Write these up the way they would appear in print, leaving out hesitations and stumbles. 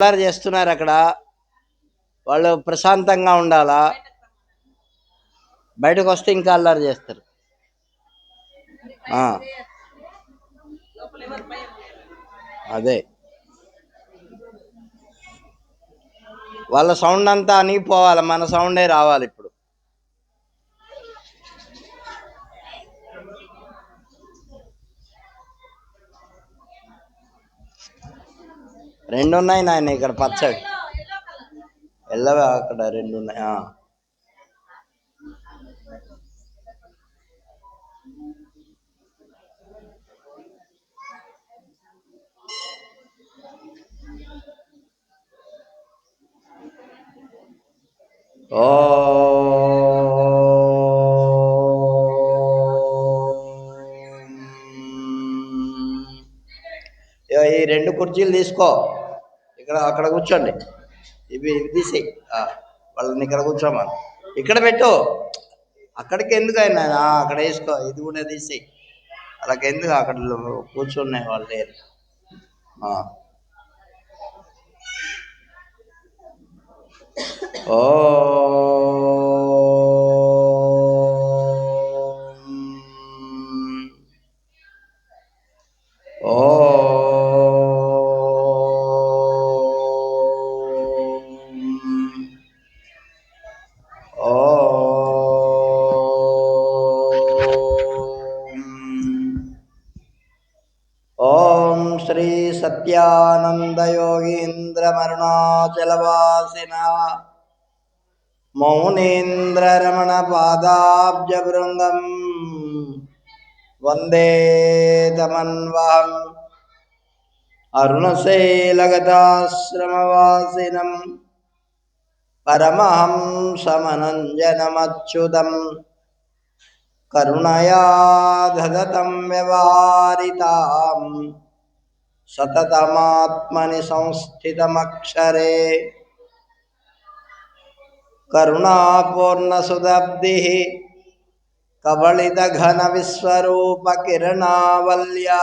అల్లరి చేస్తున్నారు అక్కడ. వాళ్ళు ప్రశాంతంగా ఉండాలా, బయటకు వస్తే ఇంకా అల్లరి చేస్తారు. అదే వాళ్ళ సౌండ్ అంతా అణిగిపోవాలి, మన సౌండే రావాలి. ఇప్పుడు రెండు ఉన్నాయి నాయన, ఇక్కడ పచ్చడి ఎల్లవే అక్కడ రెండు ఉన్నాయి. ఓ ఈ రెండు కుర్చీలు తీసుకో, ఇక్కడ అక్కడ కూర్చోండి. ఇవి తీసేయి, వాళ్ళని ఇక్కడ కూర్చోమా, ఇక్కడ పెట్టు. అక్కడికి ఎందుకు అయినా అక్కడ వేసుకో, ఇది కూడా తీసేయి. అలాగే ఎందుకు అక్కడ కూర్చున్నాయి వాళ్ళు లేరు. ఓ ఓం శ్రీ సత్యానంద యోగీంద్రమరుణాచలవాసిన మౌనేంద్ర రమణ పాదాబ్జ బృంగం వందే తమన్వహం అరుణశైలగతాశ్రమవాసినం పరమహంసమనంజనమచ్యుతం కరుణయా దదతం వ్యవహారితాం సతతమాత్మని సంస్థితమక్షరే కరుణాపూర్ణసుదబ్ధి కబళితఘన విశ్వరూప కిరణావల్యా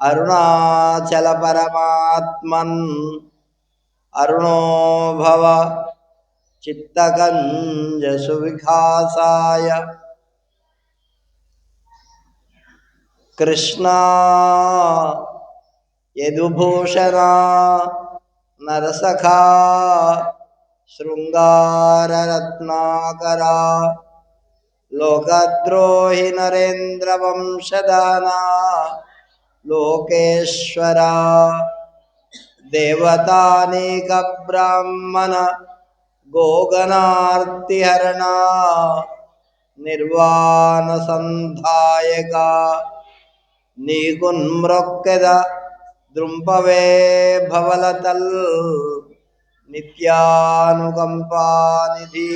అరుణాచల పరమాత్మన్ అరుణో భవ చిత్తకంజ సువికాసాయ కృష్ణ యదుభూషణ నరసఖా శృంగారరత్నాకరా లోకద్రోహి నరేంద్ర వంశదానా లోకేశ్వర దేవతానేక బ్రాహ్మణ గోగణార్తిహరణ నిర్వాణ సంధాయక నీకున్మృక్కెద దృంపవే భవలతల్ నిత్యానుకంపానిధి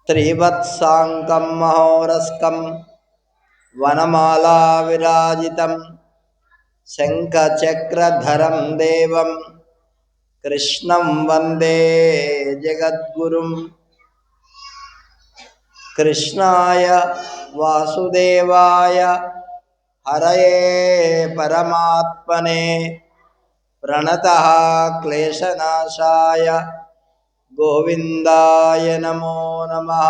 త్రివత్సాంకం మహోరస్కం వనమాలా విరాజితం శంఖచక్రధరం దేవం కృష్ణం వందే జగద్గురుం కృష్ణాయ వాసుదేవాయ హరయే పరమాత్మనే ప్రణతః క్లేశనాశాయ గోవిందాయ నమో నమః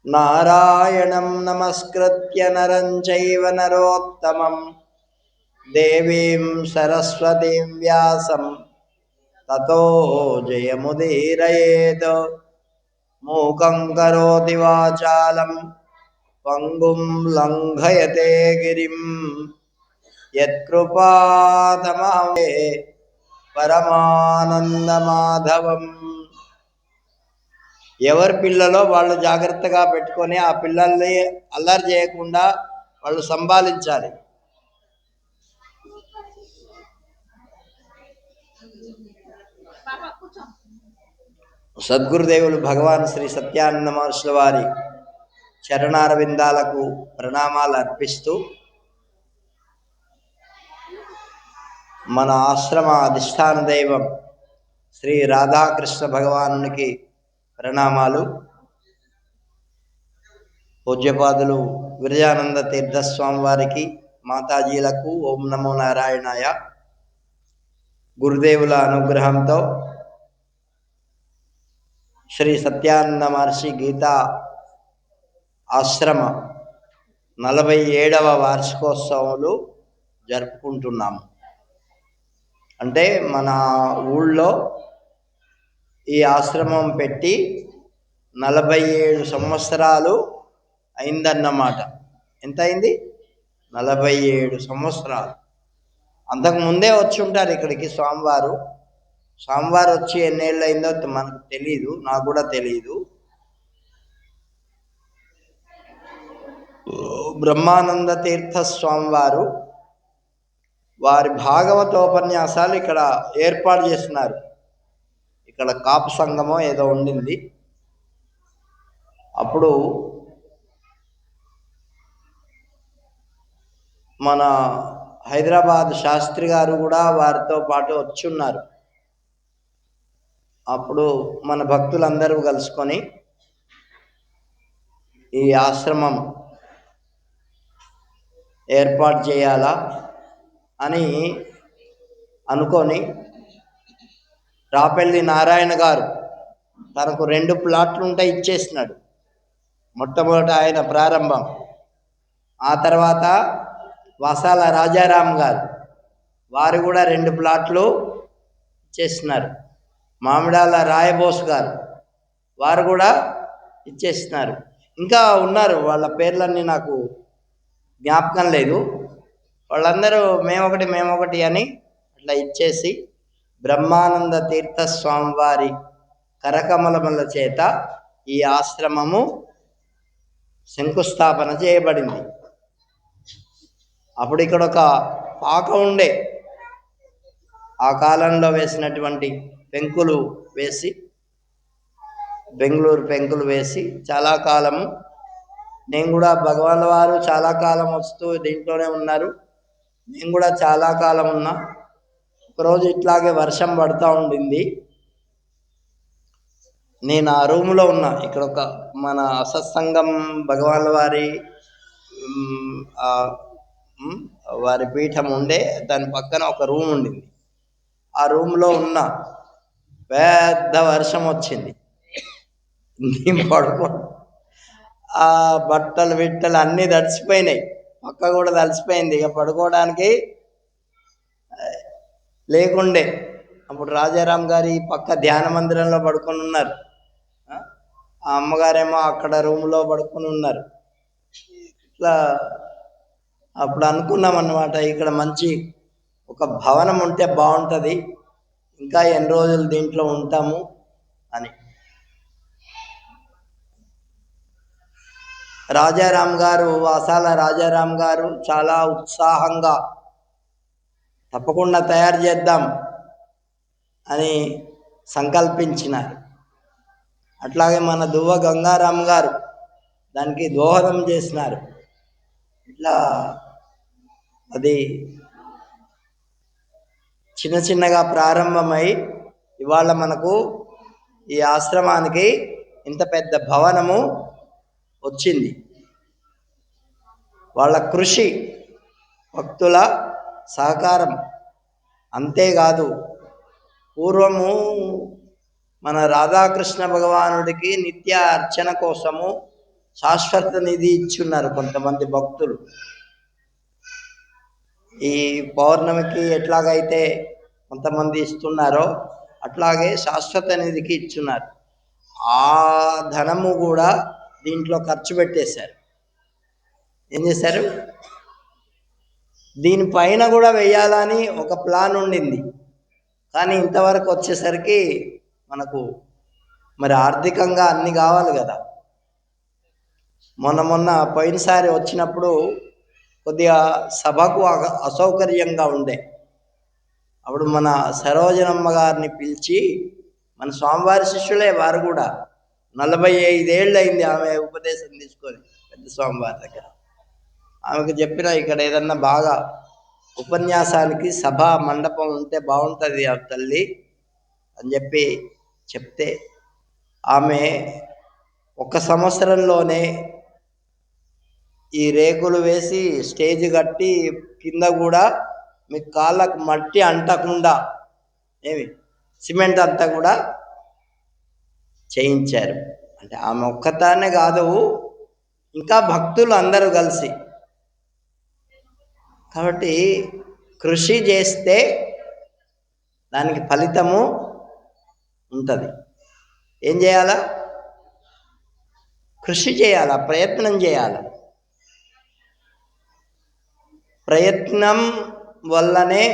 నారాయణం నమస్కృత్య నరం చైవ నరోత్తమం దేవీం సరస్వతీం వ్యాసం తతో జయముదీరయేత్ మూకం కరోతి వాచాలం పంగుం లంఘయతే గిరిం యత్కృపాతమహం పరమానందమాధవం. ఎవరి పిల్లలో వాళ్ళు జాగ్రత్తగా పెట్టుకొని ఆ పిల్లల్ని అల్లరి చేయకుండా వాళ్ళు సంభాలించాలి. సద్గురుదేవులు భగవాన్ శ్రీ సత్యానంద మహర్షుల వారి చరణారవిందాలకు ప్రణామాలు అర్పిస్తూ మన ఆశ్రమ అధిష్టాన దైవం శ్రీ రాధాకృష్ణ భగవానునికి ప్రణామాలు. పూజ్యపాదులు విరజానంద తీర్థస్వామి వారికి, మాతాజీలకు ఓం నమో నారాయణాయ. గురుదేవుల అనుగ్రహంతో శ్రీ సత్యానంద మహర్షి గీతా ఆశ్రమ 47వ వార్షికోత్సవాలు జరుపుకుంటున్నాము. అంటే మన ఊళ్ళో ఈ ఆశ్రమం పెట్టి 47 సంవత్సరాలు అయిందన్నమాట. ఎంత అయింది? 47 సంవత్సరాలు. అంతకుముందే వచ్చి ఉంటారు ఇక్కడికి స్వామివారు వచ్చి ఎన్నేళ్ళు అయిందో మనకు తెలీదు, నాకు కూడా తెలీదు. బ్రహ్మానంద తీర్థ స్వామివారు వారి భాగవతోపన్యాసాలు ఇక్కడ ఏర్పాటు చేస్తున్నారు. ఇక్కడ కాపు సంఘమో ఏదో ఉండింది. అప్పుడు మన హైదరాబాద్ శాస్త్రి గారు కూడా వారితో పాటు వచ్చి ఉన్నారు. అప్పుడు మన భక్తులందరూ కలుసుకొని ఈ ఆశ్రమం ఏర్పాటు చేయాలా అని అనుకొని రాపెల్లి నారాయణ గారు తనకు 2 ప్లాట్లు ఉంటే ఇచ్చేసినాడు. మొట్టమొదట ఆయన ప్రారంభం. ఆ తర్వాత వసాల రాజారాం గారు వారు కూడా 2 ప్లాట్లు ఇచ్చేసినారు. మామిడాల రాయబోస్ గారు వారు కూడా ఇచ్చేసినారు. ఇంకా ఉన్నారు, వాళ్ళ పేర్లన్నీ నాకు జ్ఞాపకం లేదు. వాళ్ళందరూ మేమొకటి అని అట్లా ఇచ్చేసి బ్రహ్మానంద తీర్థ స్వామివారి కరకమలముల చేత ఈ ఆశ్రమము శంకుస్థాపన చేయబడింది. అప్పుడు ఇక్కడ ఒక పాక ఉండే, ఆ కాలంలో వేసినటువంటి పెంకులు వేసి, బెంగళూరు పెంకులు వేసి చాలా కాలము, నేను కూడా భగవాన్ వారు చాలా కాలం వస్తూ దీంట్లోనే ఉన్నారు, నేను కూడా చాలా కాలం ఉన్నా. ఒకరోజు ఇట్లాగే వర్షం పడుతూ ఉండింది. నేను ఆ రూములో ఉన్నా. ఇక్కడ ఒక మన సత్సంగం భగవాన్ వారి వారి పీఠం ఉండే, దాని పక్కన ఒక రూమ్ ఉండింది. ఆ రూమ్లో ఉన్నా. పెద్ద వర్షం వచ్చింది. నేను పడుకో, ఆ బట్టలు అన్నీ తడిసిపోయినాయి, పక్క కూడా తడిసిపోయింది. ఇక పడుకోవడానికి లేకుండే. అప్పుడు రాజారాం గారి పక్క ధ్యాన మందిరంలో పడుకొని ఉన్నారు. ఆ అమ్మగారేమో అక్కడ రూమ్లో పడుకొని ఉన్నారు. ఇట్లా అప్పుడు అనుకున్నాం అన్నమాట, ఇక్కడ మంచి ఒక భవనం ఉంటే బాగుంటుంది, ఇంకా ఎన్ని రోజులు దీంట్లో ఉంటాము అని. రాజారాం గారు, వాసాల రాజారాం గారు చాలా ఉత్సాహంగా తప్పకుండా తయారు చేద్దాం అని సంకల్పించినారు. అట్లాగే మన దువ్వ గంగారాం గారు దానికి దోహదం చేసినారు. ఇట్లా అది చిన్నగా ప్రారంభమై ఇవాళ మనకు ఈ ఆశ్రమానికి ఇంత పెద్ద భవనము వచ్చింది. వాళ్ళ కృషి, భక్తుల సహకారం. అంతేకాదు, పూర్వము మన రాధాకృష్ణ భగవానుడికి నిత్య అర్చన కోసము శాశ్వత నిధి ఇచ్చున్నారు కొంతమంది భక్తులు. ఈ పౌర్ణమికి ఎట్లాగైతే కొంతమంది ఇస్తున్నారో అట్లాగే శాశ్వత నిధికి ఇచ్చున్నారు. ఆ ధనము కూడా దీంట్లో ఖర్చు పెట్టేశారు. ఏం చేశారు? దీనిపైన కూడా వెయ్యాలని ఒక ప్లాన్ ఉండింది. కానీ ఇంతవరకు వచ్చేసరికి మనకు మరి ఆర్థికంగా అన్నీ కావాలి కదా. మొన్న పోయినసారి వచ్చినప్పుడు కొద్దిగా సభకు అసౌకర్యంగా ఉండే. అప్పుడు మన సరోజనమ్మ గారిని పిలిచి, మన స్వామివారి శిష్యులే వారు కూడా, 45 ఏళ్ళు అయింది ఆమె ఉపదేశం తీసుకొని పెద్ద స్వామివారి దగ్గర. ఆమెకు చెప్పిన, ఇక్కడ ఏదన్నా బాగా ఉపన్యాసానికి సభ మండపం ఉంటే బాగుంటుంది ఆ తల్లి అని చెప్తే ఆమె 1 సంవత్సరంలోనే ఈ రేకులు వేసి స్టేజ్ కట్టి కింద కూడా మీ కాళ్ళకు మట్టి అంటకుండా ఏమి సిమెంట్ అంతా కూడా చేయించారు. అంటే ఆమె ఒక్కతానే కాదు, ఇంకా భక్తులు అందరూ కలిసి. కాబట్టి కృషి చేస్తే దానికి ఫలితము ఉంటుంది. ఏం చేయాలా? కృషి చేయాలా, ప్రయత్నం చేయాలా. ప్రయత్నం వల్లనే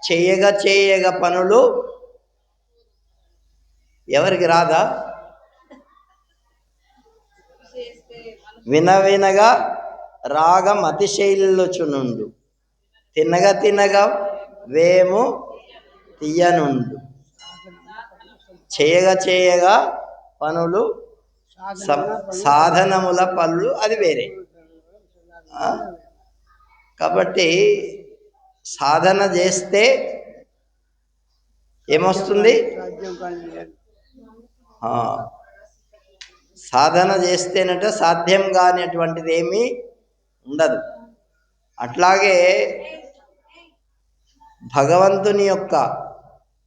చేయగా పనులు ఎవరికి రాదా? వినగా రాగం అతిశైలుచునుండు, తినగా వేము తీయనుండు. చేయగా పనులు సాధనముల పనులు అది వేరే. కాబట్టి సాధన చేస్తే ఏమొస్తుంది? సాధన చేస్తేనట సాధ్యం కానిటువంటిది ఏమీ ఉండదు. అట్లాగే భగవంతుని యొక్క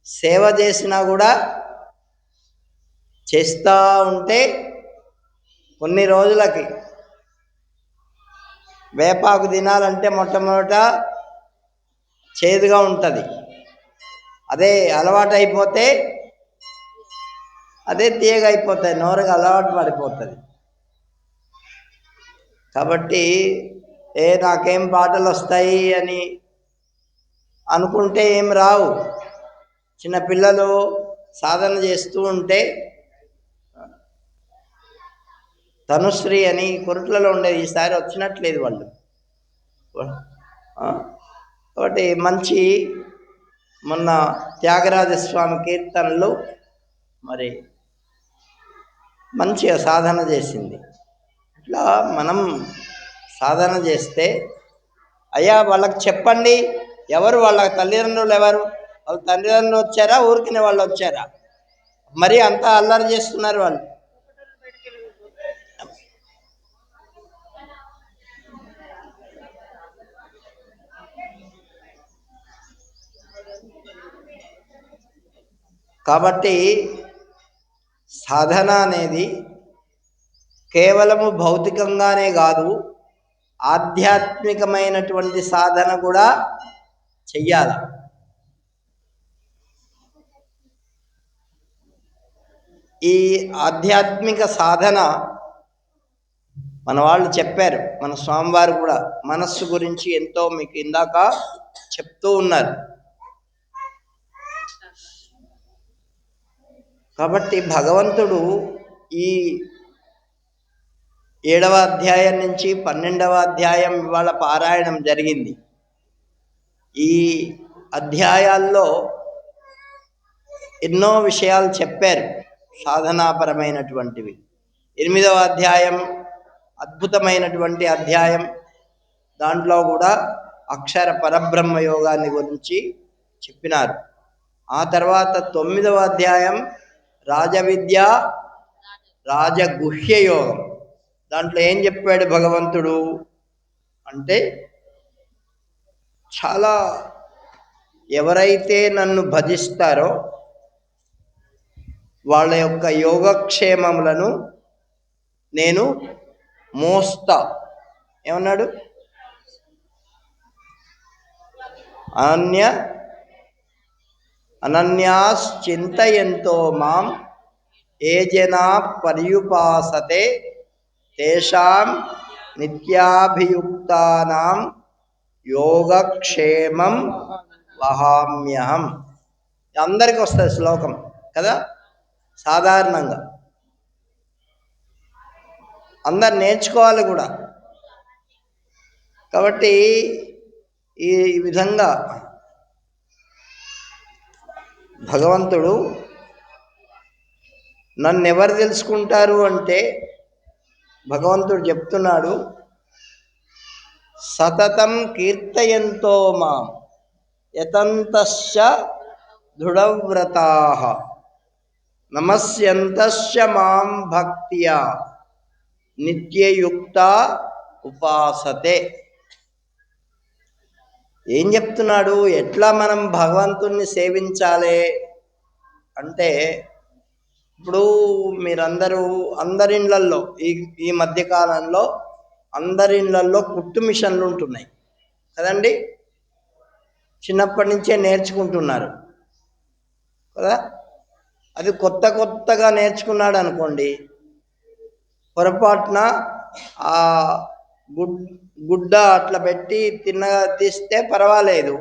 సేవ చేసినా కూడా చేస్తూ ఉంటే కొన్ని రోజులకి వేపాకు తినాలంటే మొట్టమొదట చేదుగా ఉంటుంది. అదే అలవాటు అయిపోతే అదే తీయగా అయిపోతుంది, నోరుగా అలవాటు పడిపోతుంది. కాబట్టి నాకేం పాటలు వస్తాయి అని అనుకుంటే ఏం రావు. చిన్నపిల్లలు సాధన చేస్తూ ఉంటే, తనుశ్రీ అని కొరుట్లలో ఉండేది, ఈసారి వచ్చినట్లేదు వాళ్ళు. కాబట్టి మంచి మొన్న త్యాగరాజస్వామి కీర్తనలు మరి మంచిగా సాధన చేసింది. ఇట్లా మనం సాధన చేస్తే, అయ్యా వాళ్ళకి చెప్పండి, ఎవరు వాళ్ళ తల్లిదండ్రులు, ఎవరు వాళ్ళ తల్లిదండ్రులు వచ్చారా, ఊరికినే వాళ్ళు వచ్చారా, మరి అంతా అల్లరి చేస్తున్నారు వాళ్ళు. కాబట్టి సాధన అనేది కేవలము భౌతికంగానే కాదు, ఆధ్యాత్మికమైనటువంటి సాధన కూడా చెయ్యాలి. ఈ ఆధ్యాత్మిక సాధన మన వాళ్ళు చెప్పారు, మన స్వామివారు కూడా మనస్సు గురించి ఎంతో మీకు ఇందాక చెప్తూ ఉన్నారు. కాబట్టి భగవంతుడు ఈ 7వ అధ్యాయం నుంచి 12వ అధ్యాయం ఇవాళ పారాయణం జరిగింది. ఈ అధ్యాయాల్లో ఎన్నో విషయాలు చెప్పారు, సాధనాపరమైనటువంటివి. 8వ అధ్యాయం అద్భుతమైనటువంటి అధ్యాయం, దాంట్లో కూడా అక్షర పరబ్రహ్మ యోగాన్ని గురించి చెప్పినారు. ఆ తర్వాత 9వ అధ్యాయం రాజవిద్య రాజగుహ్య యోగం. దాంట్లో ఏం చెప్పాడు భగవంతుడు అంటే, చాలా ఎవరైతే నన్ను భజిస్తారో వాళ్ళ యొక్క యోగక్షేమములను నేను మోస్తా. ఏమన్నాడు? అనన్యాశ్చింతయంతో మాం ఏ జనా పర్యుపాసతే తేషాం నిత్యాభియుక్తానాం యోగక్షేమం వహామ్యహం. అందరికీ వస్తుంది శ్లోకం కదా, సాధారణంగా అందరు నేర్చుకోవాలి కూడా. కాబట్టి ఈ విధంగా భగవంతుడు నన్ను ఎవరు తెలుసుకుంటారు అంటే, భగవంతుడు చెప్తున్నాడు, సతతం కీర్తయంతో మాం యతంతశ్చ దృఢవ్రతాః నమస్యంతశ్చ మాం భక్త్యా నిత్యయుక్త ఉపాసతే. ఏం చెప్తున్నాడు? ఎట్లా మనం భగవంతుణ్ణి సేవించాలి అంటే, ఇప్పుడు మీరందరూ అందరిళ్ళల్లో ఈ ఈ మధ్యకాలంలో అందరిళ్ళల్లో కుట్టు మిషన్లు ఉంటున్నాయి కదండి. చిన్నప్పటి నుంచే నేర్చుకుంటున్నారు కదా. అది కొత్తగా నేర్చుకున్నాడు అనుకోండి, పొరపాటున ఆ గుడ్డ అట్లా పెట్టి తిన్నగా తీస్తే పర్వాలేదు.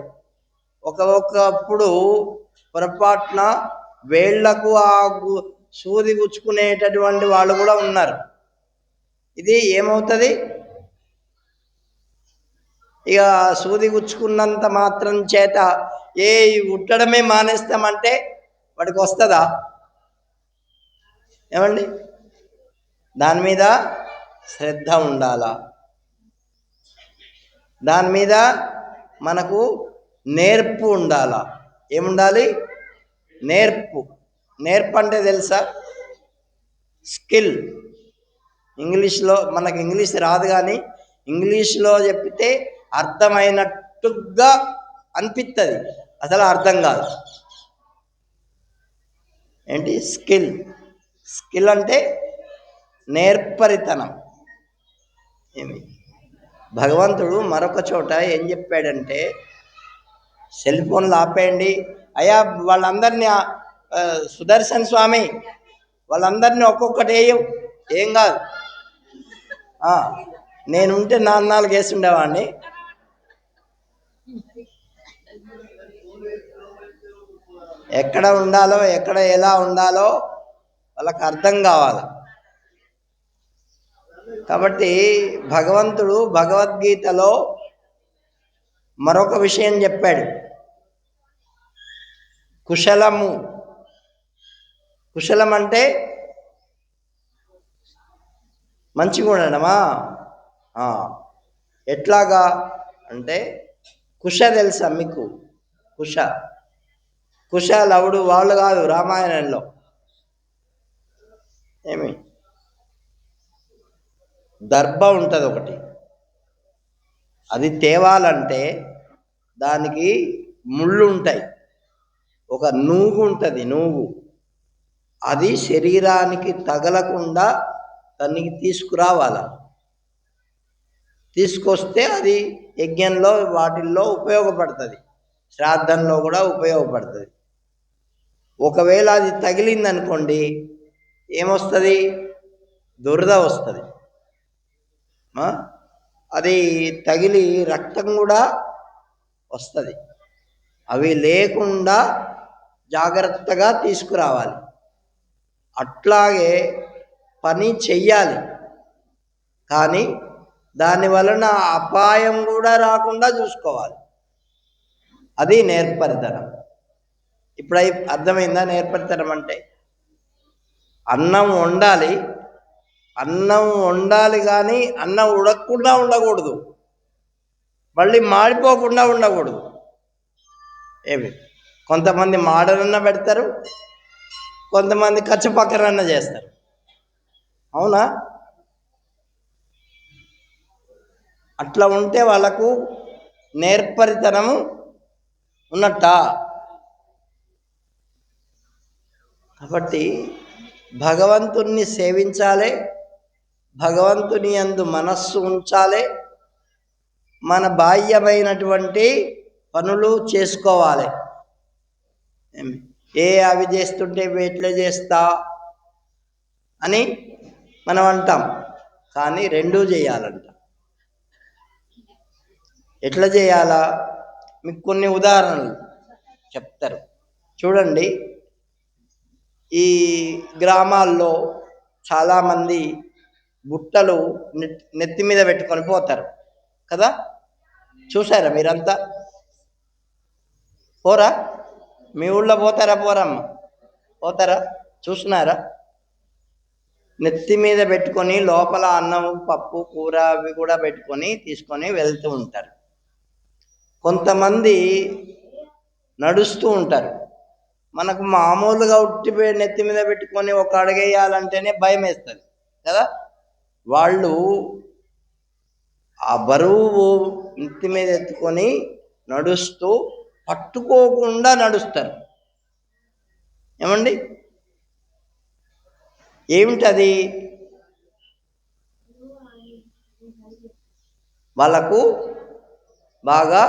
ఒకప్పుడు పొరపాటున వేళ్లకు ఆ సూది గుచ్చుకునేటటువంటి వాళ్ళు కూడా ఉన్నారు. ఇది ఏమవుతుంది? ఇక సూది గుచ్చుకున్నంత మాత్రం చేత ఉట్టడమే మానేస్తామంటే వాడికి వస్తుందా? ఏమండి? దాని మీద శ్రద్ధ ఉండాలా, దాని మీద మనకు నేర్పు ఉండాలా. ఏముండాలి? నేర్పు. నేర్పు అంటే తెలుసా? స్కిల్. ఇంగ్లీష్లో మనకు ఇంగ్లీష్ రాదు, కానీ ఇంగ్లీష్లో చెప్తే అర్థమైనట్టుగా అనిపిస్తుంది, అసలు అర్థం కాదు. ఏంటి స్కిల్? స్కిల్ అంటే నేర్పరితనం. ఏమి భగవంతుడు మరొక చోట ఏం చెప్పాడంటే, సెల్ ఫోన్లు ఆపేయండి అయ్యా, వాళ్ళందరినీ సుదర్శన్ స్వామి వాళ్ళందరినీ ఒక్కొక్కటి ఏం కాదు. నేనుంటే 4 వేసి ఉండేవాడిని. ఎక్కడ ఉండాలో, ఎక్కడ ఎలా ఉండాలో వాళ్ళకి అర్థం కావాలి. కాబట్టి భగవంతుడు భగవద్గీతలో మరొక విషయం చెప్పాడు. కుశలము. కుశలం అంటే మంచిగా ఉండడమా? ఎట్లాగా అంటే, కుశ తెలుసా మీకు? కుశ లవుడు వాళ్ళు కాదు. రామాయణంలో ఏమి దర్భ ఉంటుంది ఒకటి, అది తేవాలంటే దానికి ముళ్ళు ఉంటాయి. ఒక నూగు ఉంటుంది, నూగు. అది శరీరానికి తగలకుండా దానికి తీసుకురావాలి. తీసుకొస్తే అది యజ్ఞంలో వాటిల్లో ఉపయోగపడుతుంది, శ్రాద్ధంలో కూడా ఉపయోగపడుతుంది. ఒకవేళ అది తగిలిందనుకోండి, ఏమొస్తుంది? దురద వస్తుంది. అది తగిలి రక్తం కూడా వస్తుంది. అవి లేకుండా జాగ్రత్తగా తీసుకురావాలి. అట్లాగే పని చెయ్యాలి, కానీ దాని వలన అపాయం కూడా రాకుండా చూసుకోవాలి. అది నేర్పరితనం. ఇప్పుడు అర్థమైందా? నేర్పరితనం అంటే అన్నం వండాలి, కానీ అన్నం ఉడకకుండా ఉండకూడదు, మళ్ళీ మాడిపోకుండా ఉండకూడదు. ఏమి కొంతమంది మాడనన్న పెడతారు, కొంతమంది కచ్చపక్కనన్న చేస్తారు. అవునా? అట్లా ఉంటే వాళ్ళకు నేర్పరితనము ఉన్నట్ట. కాబట్టి భగవంతుణ్ణి సేవించాలి, భగవంతుని యందు మనస్సు ఉంచాలి, మన బాహ్యమైనటువంటి పనులు చేసుకోవాలి. అవి చేస్తుంటే ఎట్లా చేస్తా అని మనం అంటాం, కానీ రెండూ చేయాలంట. ఎట్లా చేయాలా? మీకు కొన్ని ఉదాహరణలు చెప్తారు చూడండి. ఈ గ్రామాల్లో చాలామంది బుట్టలు నెత్తి మీద పెట్టుకొని పోతారు కదా. చూసారా మీరంతా? పోరా? మీ ఊళ్ళో పోతారా? పోరమ్మ పోతారా? చూసినారా? నెత్తి మీద పెట్టుకొని లోపల అన్నం, పప్పు, కూర అవి కూడా పెట్టుకొని తీసుకొని వెళ్తూ ఉంటారు. కొంతమంది నడుస్తూ ఉంటారు. మనకు మామూలుగా నెత్తి మీద పెట్టుకొని ఒక అడుగేయాలంటేనే భయం వేస్తుంది కదా. వాళ్ళు ఆ బరువు నెత్తి మీద ఎత్తుకొని నడుస్తూ పట్టుకోకుండా నడుస్తారు. ఏమండి? ఏమిటది? వాళ్ళకు బాగా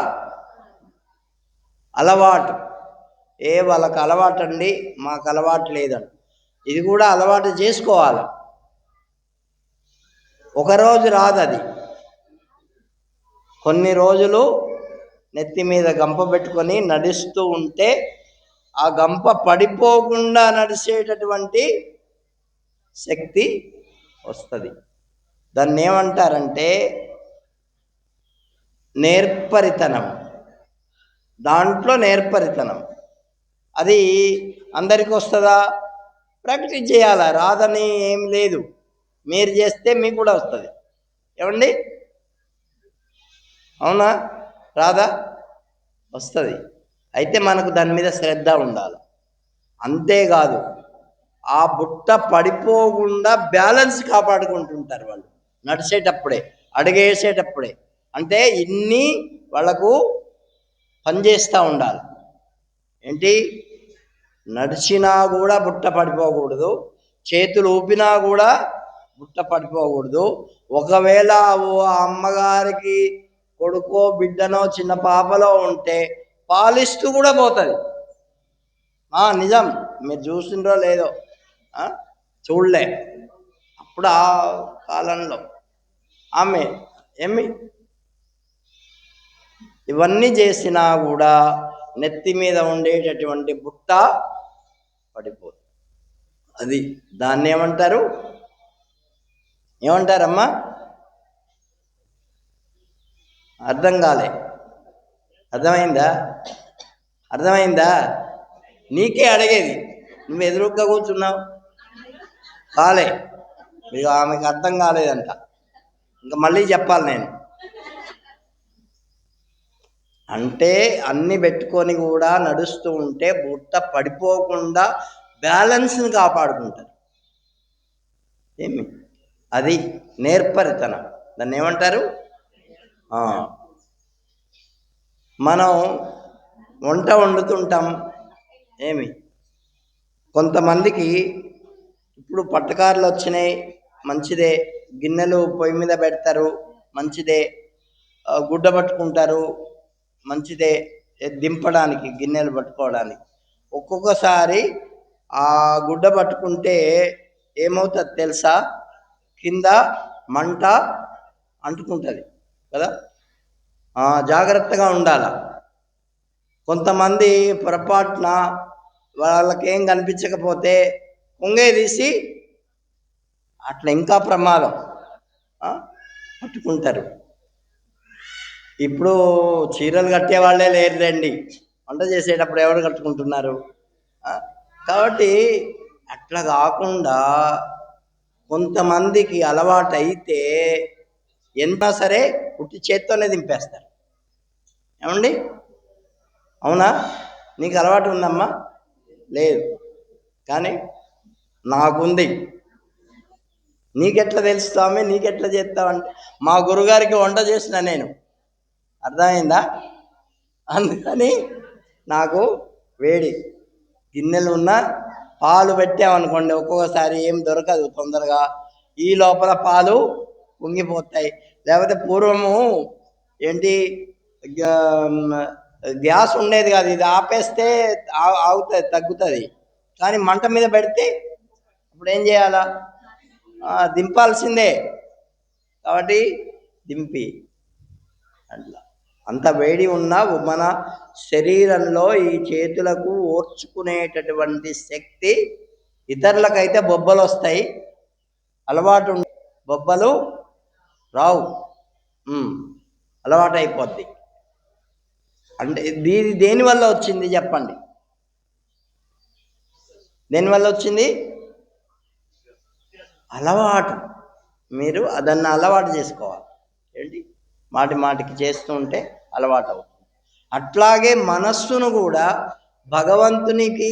అలవాటు. వాళ్ళకు అలవాటు అండి, మాకు అలవాటు లేదండి. ఇది కూడా అలవాటు చేసుకోవాలి. ఒకరోజు రాదు అది. కొన్ని రోజులు నెత్తి మీద గంప పెట్టుకొని నడుస్తూ ఉంటే ఆ గంప పడిపోకుండా నడిచేటటువంటి శక్తి వస్తుంది. దాన్ని ఏమంటారంటే నేర్పరితనం. దాంట్లో నేర్పరితనం. అది అందరికీ వస్తుందా? ప్రాక్టీస్ చేయాలా, రాదని ఏం లేదు. మీరు చేస్తే మీకు కూడా వస్తుంది. ఏమండి? అవునా? రాదా? వస్తుంది. అయితే మనకు దాని మీద శ్రద్ధ ఉండాలి. అంతేకాదు, ఆ బుట్ట పడిపోకుండా బ్యాలెన్స్ కాపాడుకుంటుంటారు వాళ్ళు నడిచేటప్పుడే, అడుగేసేటప్పుడే. అంటే ఇన్ని వాళ్ళకు పనిచేస్తూ ఉండాలి. ఏంటి? నడిచినా కూడా బుట్ట పడిపోకూడదు, చేతులు ఊపినా కూడా బుట్ట పడిపోకూడదు. ఒకవేళ అమ్మగారికి కొడుకో బిడ్డనో చిన్న పాపలో ఉంటే పాలిస్తూ కూడా పోతుంది. నిజం. మీరు చూసిండ్రో లేదో, చూడలే. అప్పుడు ఆ కాలంలో ఆమె ఇవన్నీ చేసినా కూడా నెత్తి మీద ఉండేటటువంటి బుట్ట పడిపోదు. అది దాన్ని ఏమంటారమ్మా? అర్థం కాలే. అర్థమైందా? నీకే అడిగేది, నువ్వు ఎదురుగ్గా కూర్చున్నావు. కాలే. మీకు ఆమెకు అర్థం కాలేదంట. ఇంకా మళ్ళీ చెప్పాలి నేను. అంటే అన్ని పెట్టుకొని కూడా నడుస్తూ ఉంటే బుట్ట పడిపోకుండా బ్యాలెన్స్ని కాపాడుకుంటారు. అది నేర్పరితనం. దాన్ని ఏమంటారు? మనం వంట వండుతుంటాం. కొంతమందికి ఇప్పుడు పట్టకారులు వచ్చినాయి, మంచిదే. గిన్నెలు పొయ్యి మీద పెడతారు, మంచిదే. గుడ్డ పట్టుకుంటారు, మంచిదే. దింపడానికి, గిన్నెలు పట్టుకోవడానికి. ఒక్కొక్కసారి ఆ గుడ్డ పట్టుకుంటే ఏమవుతుంది తెలుసా? కింద మంట అంటుకుంటుంది కదా. జాగ్రత్తగా ఉండాలి. కొంతమంది పొరపాటున వాళ్ళకేం కనిపించకపోతే కొంగే తీసి అట్లా ఇంకా ప్రమాదం, పట్టుకుంటారు. ఇప్పుడు చీరలు కట్టే వాళ్ళే లేరులేండి, వంట చేసేటప్పుడు ఎవరు కట్టుకుంటున్నారు? కాబట్టి అట్లా కాకుండా కొంతమందికి అలవాటు అయితే ఎంత సరే పుట్టి చేత్తోనే దింపేస్తారు. ఏమండి? అవునా? నీకు అలవాటు ఉందమ్మా? లేదు, కానీ నాకుంది. నీకెట్లా తెలుస్తామే? నీకెట్లా చేస్తావంటే మా గురుగారికి వంట చేసిన నేను. అర్థమైందా? అందుకని నాకు వేడి గిన్నెలు ఉన్న పాలు పెట్టామనుకోండి, ఒక్కొక్కసారి ఏం దొరకదు తొందరగా. ఈ లోపల పాలు పొంగిపోతాయి. లేకపోతే పూర్వము గ్యాస్ ఉండేది కాదు, ఇది ఆపేస్తే ఆగుతుంది, తగ్గుతుంది. కానీ మంట మీద పెడితే ఇప్పుడు ఏం చేయాలా? దింపాల్సిందే. కాబట్టి దింపి అట్లా అంత వేడి ఉన్న మన శరీరంలో ఈ చేతులకు ఓర్చుకునేటటువంటి శక్తి. ఇతరులకైతే బొబ్బలు వస్తాయి, అలవాటు బొబ్బలు రావు, అలవాటు అయిపోద్ది. అంటే దేనివల్ల వచ్చింది చెప్పండి? దేనివల్ల వచ్చింది? అలవాటు. మీరు దాన్ని అలవాటు చేసుకోవాలి. మాటికి చేస్తూ ఉంటే అలవాటు అవుతుంది. అట్లాగే మనస్సును కూడా భగవంతునికి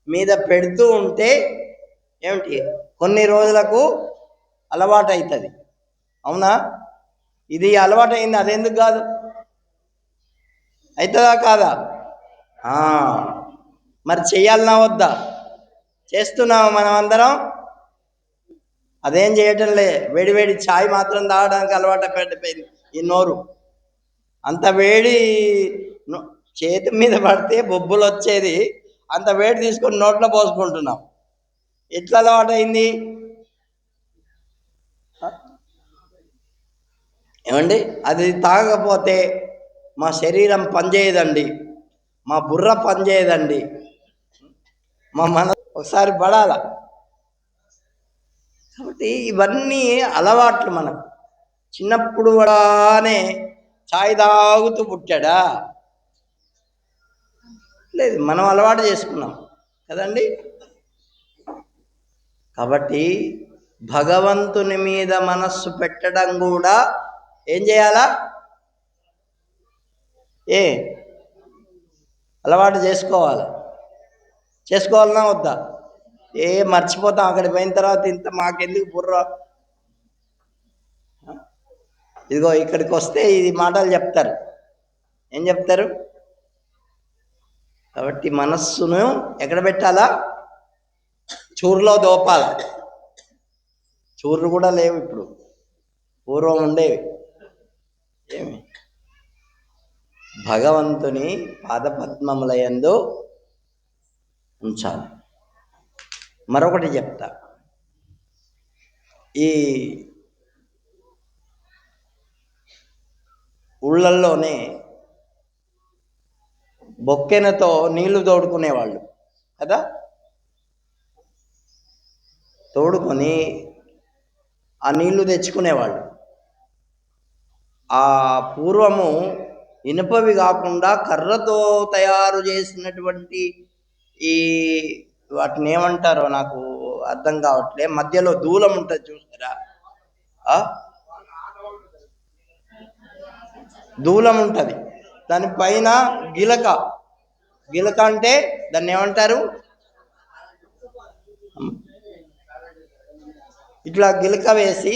మీద పెడుతూ ఉంటే కొన్ని రోజులకు అలవాటు అవుతుంది. అవునా? ఇది అలవాటు అయింది, అదెందుకు కాదు? అవుతుందా కాదా? మరి చెయ్యాలన్నా వద్దా? చేస్తున్నాము మనం అందరం. అదేం చేయటం లే, వేడి వేడి ఛాయ్ మాత్రం తాగడానికి అలవాటు పెట్టిపోయింది ఈ నోరు. అంత వేడి చేతి మీద పడితే బొబ్బులు వచ్చేది, అంత వేడి తీసుకొని నోట్లో పోసుకుంటున్నాం. ఎట్లా అలవాటు అయింది? ఏమండి, అది తాగకపోతే మా శరీరం పనిచేయదండి, మా బుర్ర పనిచేయదండి, మా ఒకసారి పడాల. కాబట్టి ఇవన్నీ అలవాట్లు మనకు. చిన్నప్పుడు వాడానే ఛాయ్ తాగుతూ పుట్టాడా? లేదు, మనం అలవాటు చేసుకున్నాం కదండి. కాబట్టి భగవంతుని మీద మనస్సు పెట్టడం కూడా ఏం చేయాలా? అలవాటు చేసుకోవాలన్నా వద్దా? మర్చిపోతాం అక్కడికి పోయిన తర్వాత, ఇంత మాకెందుకు బుర్ర. ఇదిగో ఇక్కడికి వస్తే ఇది మాటలు చెప్తారు. ఏం చెప్తారు? కాబట్టి మనస్సును ఎక్కడ పెట్టాలా? చూరులో దోపాల. చూర్లు కూడా లేవు ఇప్పుడు, పూర్వం ఉండేవి. ఏమి? భగవంతుని పాదపద్మములయందు ఉంచాలి. మరొకటి చెప్తా, ఈ ఊళ్ళల్లోనే బొక్కెనతో నీళ్లు తోడుకునేవాళ్ళు కదా. తోడుకొని ఆ నీళ్లు తెచ్చుకునేవాళ్ళు. ఆ పూర్వము ఇనుపవి కాకుండా కర్రతో తయారు చేసినటువంటి ఈ వాటిని ఏమంటారో నాకు అర్థం కావట్లే, మధ్యలో దూలం ఉంటుంది చూస్తారా? దూలం ఉంటుంది, దానిపైన గిలక అంటే దాన్ని ఏమంటారు? ఇట్లా గిలక వేసి,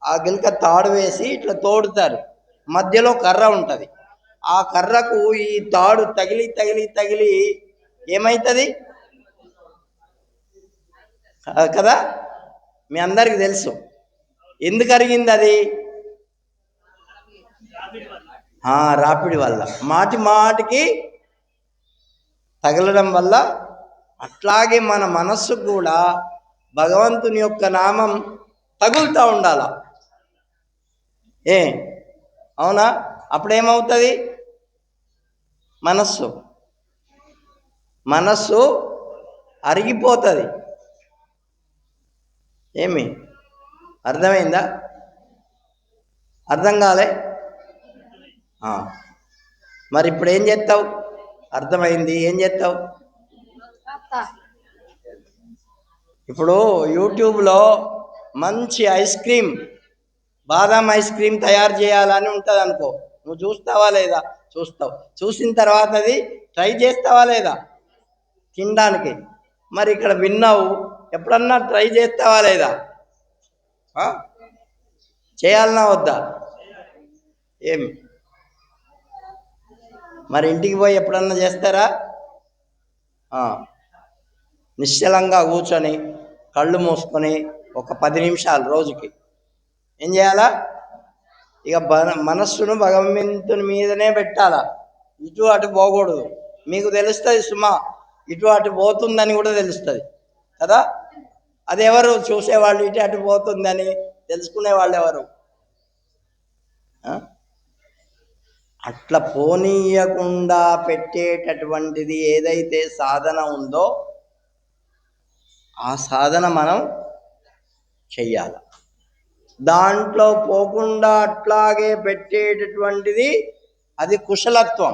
ఆ గిలక తాడు వేసి ఇట్లా తోడుతారు. మధ్యలో కర్ర ఉంటుంది. ఆ కర్రకు ఈ తాడు తగిలి తగిలి తగిలి ఏమవుతుంది కదా? మీ అందరికి తెలుసు ఎందుకు అరిగింది అది. రాపిడి వల్ల, మాటి మాటికి తగలడం వల్ల. అట్లాగే మన మనస్సు కూడా భగవంతుని యొక్క నామం తగులుతూ ఉండాల. అవునా? అప్పుడేమవుతుంది? మనస్సు అరిగిపోతుంది. ఏమి అర్థమైందా? అర్థం కాలే? మరి ఇప్పుడు ఏం చేస్తావు? అర్థమైంది, ఏం చేస్తావు? ఇప్పుడు యూట్యూబ్లో మంచి ఐస్ క్రీమ్, బాదాం ఐస్ క్రీమ్ తయారు చేయాలని ఉంటుంది అనుకో, నువ్వు చూస్తావా లేదా? చూస్తావు. చూసిన తర్వాత అది ట్రై చేస్తావా లేదా తినడానికి? మరి ఇక్కడ విన్నావు, ఎప్పుడన్నా ట్రై చేస్తావా లేదా? చేయాలన్నా వద్దా? ఏమి మరి ఇంటికి పోయి ఎప్పుడన్నా చేస్తారా? నిశ్చలంగా కూర్చొని కళ్ళు మూసుకొని ఒక 10 నిమిషాలు రోజుకి ఏం చేయాలా? ఇక మనస్సును భగవంతుని మీదనే పెట్టాలా, ఇటు అటు పోకూడదు. మీకు తెలుస్తుంది సుమా, ఇటు అటు పోతుందని కూడా తెలుస్తుంది కదా. అది ఎవరు చూసేవాళ్ళు? ఇటు అటు పోతుందని తెలుసుకునేవాళ్ళు ఎవరు? అట్లా పోనీయకుండా పెట్టేటటువంటిది ఏదైతే సాధన ఉందో ఆ సాధన మనం చెయ్యాలి. దాంట్లో పోకుండా అట్లాగే పెట్టేటటువంటిది అది కుశలత్వం.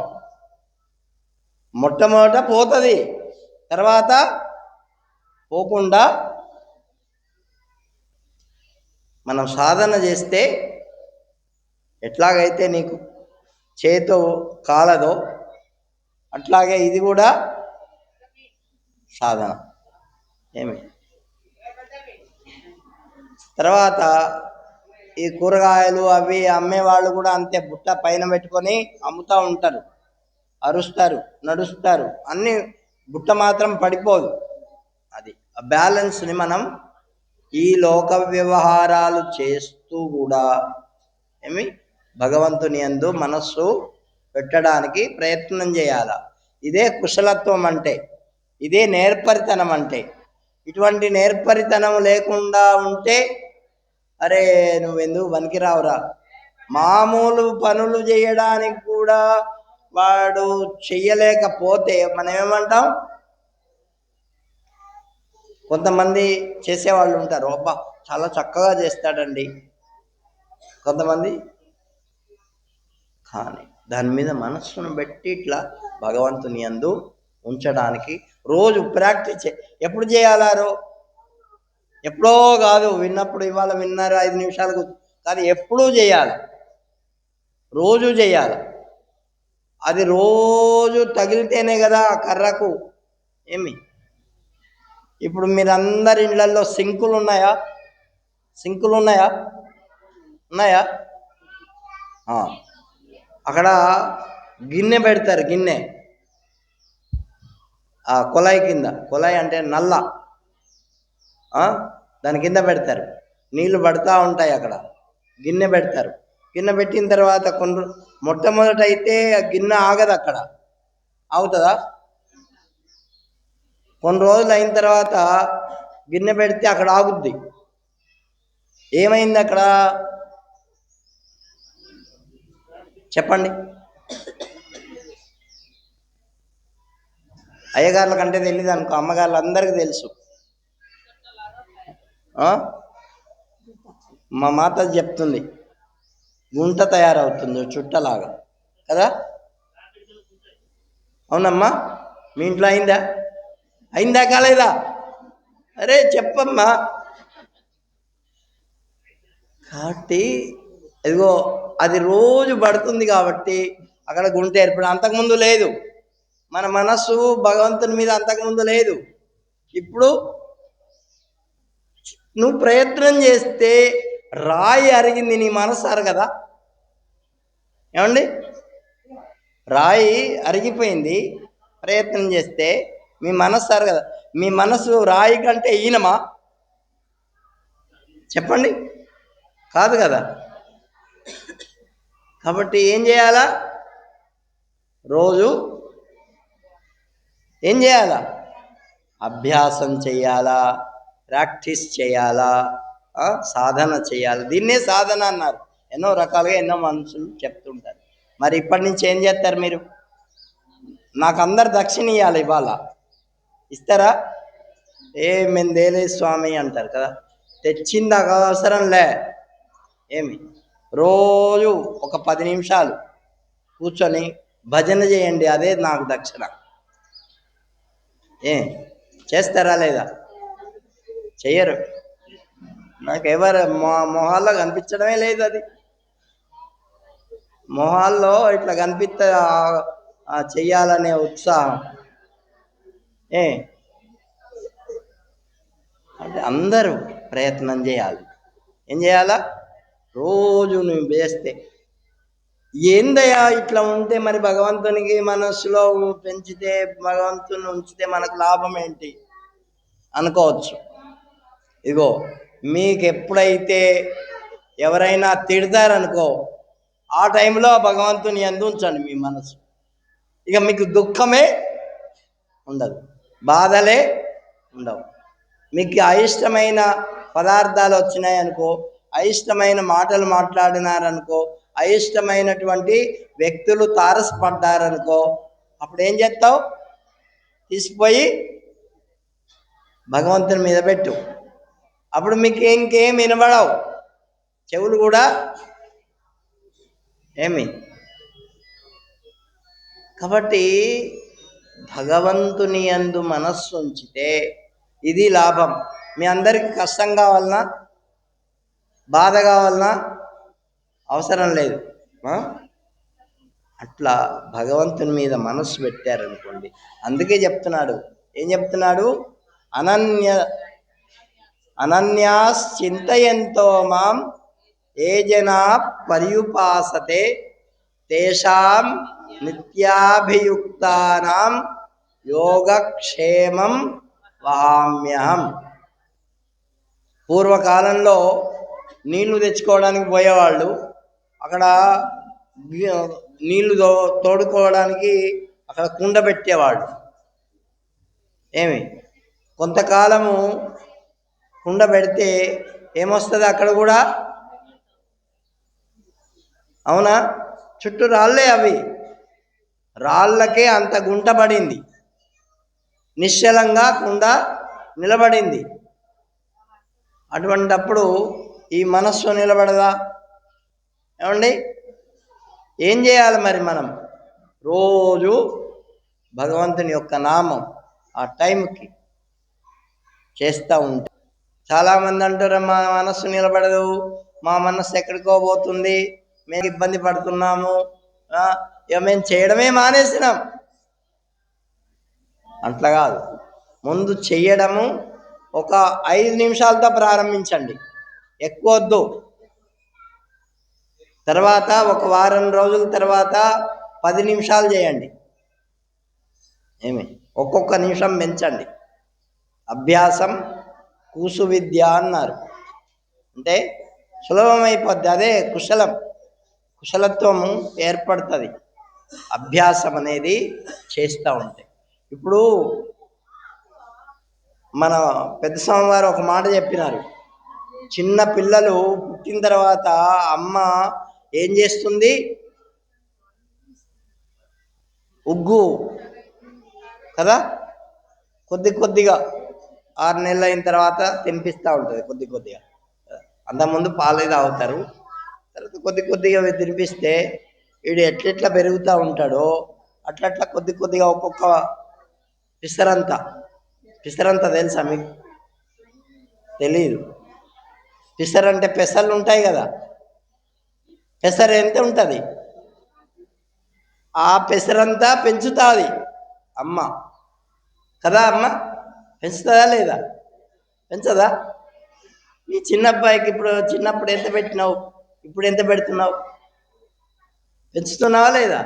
మొట్టమొదట పోతుంది, తర్వాత పోకుండా మనం సాధన చేస్తే ఎట్లాగైతే నీకు చేతో కాలదో అట్లాగే ఇది కూడా సాధన. ఏమి తర్వాత ఈ కూరగాయలు అవి అమ్మేవాళ్ళు కూడా అంతే, బుట్ట పైన పెట్టుకొని అమ్ముతూ ఉంటారు, అరుస్తారు, నడుస్తారు, అన్ని బుట్ట మాత్రం పడిపోదు. అది ఆ బ్యాలెన్స్ని మనం ఈ లోక వ్యవహారాలు చేస్తూ కూడా ఏమి భగవంతుని యందు మనస్సు పెట్టడానికి ప్రయత్నం చేయాల. ఇదే కుశలత్వం అంటే, ఇదే నేర్పరితనం అంటే. ఇటువంటి నేర్పరితనం లేకుండా ఉంటే అరే నువ్వెందుకు పనికిరావురా, మామూలు పనులు చేయడానికి కూడా వాడు చెయ్యలేకపోతే మనం ఏమంటాం? కొంతమంది చేసేవాళ్ళు ఉంటారు, అబ్బా చాలా చక్కగా చేస్తాడండి. కొంతమంది కానీ దాని మీద మనస్సును పెట్టి ఇట్లా భగవంతుని యందు ఉంచడానికి రోజు ప్రాక్టీస్ ఎప్పుడు చేయాలారో? ఎప్పుడో కాదు, విన్నప్పుడు ఇవాళ విన్నారు 5 నిమిషాలకు కాదు, ఎప్పుడూ చేయాలి, రోజు చేయాలి. అది రోజు తగిలితేనే కదా ఆ కర్రకు ఏమి. ఇప్పుడు మీరందరి ఇళ్లలో సింకులు ఉన్నాయా? సింకులు ఉన్నాయా? ఉన్నాయా? అక్కడ గిన్నె పెడతారు, గిన్నె ఆ కొలాయి కింద, కొలాయి అంటే నల్ల, దాని కింద పెడతారు, నీళ్లు పడుతూ ఉంటాయి. అక్కడ గిన్నె పెడతారు. గిన్నె పెట్టిన తర్వాత మొట్టమొదట అయితే ఆ గిన్నె ఆగదు, అక్కడ ఆగుతుందా? కొన్ని రోజులు అయిన తర్వాత గిన్నె పెడితే అక్కడ ఆగుద్ది. ఏమైంది అక్కడ చెప్పండి? అయ్యగారుల కంటే తెలియదు అనుకో, అమ్మగారులు అందరికీ తెలుసు. మా మాత చెప్తుంది, గుంట తయారవుతుంది చుట్టలాగా కదా. అవునమ్మా, మీ ఇంట్లో అయిందా కాలేదా? అరే చెప్పమ్మా. కాబట్టి ఇదిగో అది రోజు పడుతుంది కాబట్టి అక్కడ గుంట ఏర్పడి, అంతకుముందు లేదు. మన మనస్సు భగవంతుని మీద అంతకుముందు లేదు. ఇప్పుడు నువ్వు ప్రయత్నం చేస్తే రాయి అరిగింది, నీ మనస్సు అరగదా? ఏమండి, రాయి అరిగిపోయింది, ప్రయత్నం చేస్తే మీ మనస్సు అరగదా? మీ మనస్సు రాయి కంటే ఈనమా? చెప్పండి, కాదు కదా. కాబట్టి ఏం చేయాలా? రోజు ఏం చేయాలా? అభ్యాసం చేయాలా, ప్రాక్టీస్ చేయాలా, సాధన చేయాలి. దీన్నే సాధన అన్నారు. ఎన్నో రకాలుగా ఎన్నో మనుషులు చెప్తుంటారు. మరి ఇప్పటి నుంచి ఏం చేస్తారు మీరు? నాకు అందరు దక్షిణ ఇవ్వాలి, ఇవాళ ఇస్తారా? మేము దేలేదు స్వామి అంటారు కదా. తెచ్చింది అవసరంలే. ఏమి రోజు ఒక 10 నిమిషాలు కూర్చొని భజన చేయండి, అదే నాకు దక్షిణ. చేస్తారా లేదా? చెయ్యరు. నాకెవరు మొహాల్లో కనిపించడమే లేదు. అది మొహాల్లో ఇట్లా కనిపిస్తే చెయ్యాలనే ఉత్సాహం అంటే అందరూ ప్రయత్నం చేయాలి. ఏం చేయాలా? రోజు నువ్వు చేస్తే ఏందయ్యా ఇట్లా ఉంటే మరి భగవంతునికి మనస్సులో పెంచితే, భగవంతుని ఉంచితే మనకు లాభం ఏంటి అనుకోవచ్చు. ఇగో మీకు ఎప్పుడైతే ఎవరైనా తిడతారనుకో, ఆ టైంలో భగవంతుని యందు ఉంచండి మీ మనసు. ఇక మీకు దుఃఖమే ఉండదు, బాధలే ఉండవు. మీకు అయిష్టమైన పదార్థాలు వచ్చినాయనుకో, అయిష్టమైన మాటలు మాట్లాడినారనుకో, అయిష్టమైనటువంటి వ్యక్తులు తారసపడ్డారనుకో, అప్పుడు ఏం చేస్తావు? తీసిపోయి భగవంతుని మీద పెట్టు. అప్పుడు మీకు ఇంకేం వినబడవు, చెవులు కూడా ఏమి. కాబట్టి భగవంతుని యందు మనస్సు ఉంచితే ఇది లాభం. మీ అందరికీ కష్టం కావాలన్నా, బాధ కావాలన్నా అవసరం లేదు. అట్లా భగవంతుని మీద మనస్సు పెట్టారనుకోండి. అందుకే చెప్తున్నాడు, ఏం చెప్తున్నాడు? అనన్యాశ్చింతయంతో మాం ఏ జనా పర్యుపాసతే తేషాం నిత్యాభియుక్తానాం యోగక్షేమం వహామ్యహం. పూర్వకాలంలో నీళ్లు తెచ్చుకోవడానికి పోయేవాళ్ళు. అక్కడ నీళ్లు తోడుకోవడానికి అక్కడ కుండ పెట్టేవాళ్ళు. ఏమి కొంతకాలము కుండ పెడితే ఏమొస్తుంది అక్కడ కూడా? అవునా? చుట్టూ రాళ్ళే, అవి రాళ్ళకే అంత గుంట పడింది, నిశ్చలంగా కుండ నిలబడింది. అటువంటప్పుడు ఈ మనస్సు నిలబడదా? ఏమండి, ఏం చేయాలి మరి? మనం రోజు భగవంతుని యొక్క నామం ఆ టైంకి చేస్తూ ఉంటాం. చాలామంది అంటారు, మా మనస్సు నిలబడదు, మా మనస్సు ఎక్కడికో పోతుంది, మేము ఇబ్బంది పడుతున్నాము, ఇక మేము చేయడమే మానేసినాం. అట్లా కాదు. ముందు చెయ్యడము ఒక 5 నిమిషాలతో ప్రారంభించండి, ఎక్కువ వద్దు. తర్వాత ఒక వారం రోజుల తర్వాత 10 నిమిషాలు చేయండి. ఒక్కొక్క నిమిషం పెంచండి. అభ్యాసం కూసు విద్య అన్నారు. అంటే సులభమైపోద్ది, అదే కుశలత్వము ఏర్పడుతుంది అభ్యాసం అనేది చేస్తూ ఉంటే. ఇప్పుడు మన పెద్ద స్వామివారు ఒక మాట చెప్పినారు, చిన్న పిల్లలు పుట్టిన తర్వాత అమ్మ ఏం చేస్తుంది? ఉగ్గు కదా, కొద్దిగా 6 నెలలు అయిన తర్వాత తినిపిస్తూ ఉంటుంది, కొద్దిగా. అంతకుముందు పాలే తాగుతారు, తర్వాత కొద్దిగా తినిపిస్తే వీడు ఎట్లెట్లా పెరుగుతూ ఉంటాడో అట్లట్లా కొద్దిగా ఒక్కొక్క పిసరంతా తెలుసా మీకు? తెలీదు. పిసరంటే పెసలు ఉంటాయి కదా, పెసరు ఎంత ఉంటుంది? ఆ పెసరంతా పెంచుతుంది అమ్మ కదా. అమ్మ పెంచుతుందా లేదా? పెంచదా? ఈ చిన్నబ్బాయికి ఇప్పుడు చిన్నప్పుడు ఎంత పెట్టినావు, ఇప్పుడు ఎంత పెడుతున్నావు? పెంచుతున్నావా లేదా?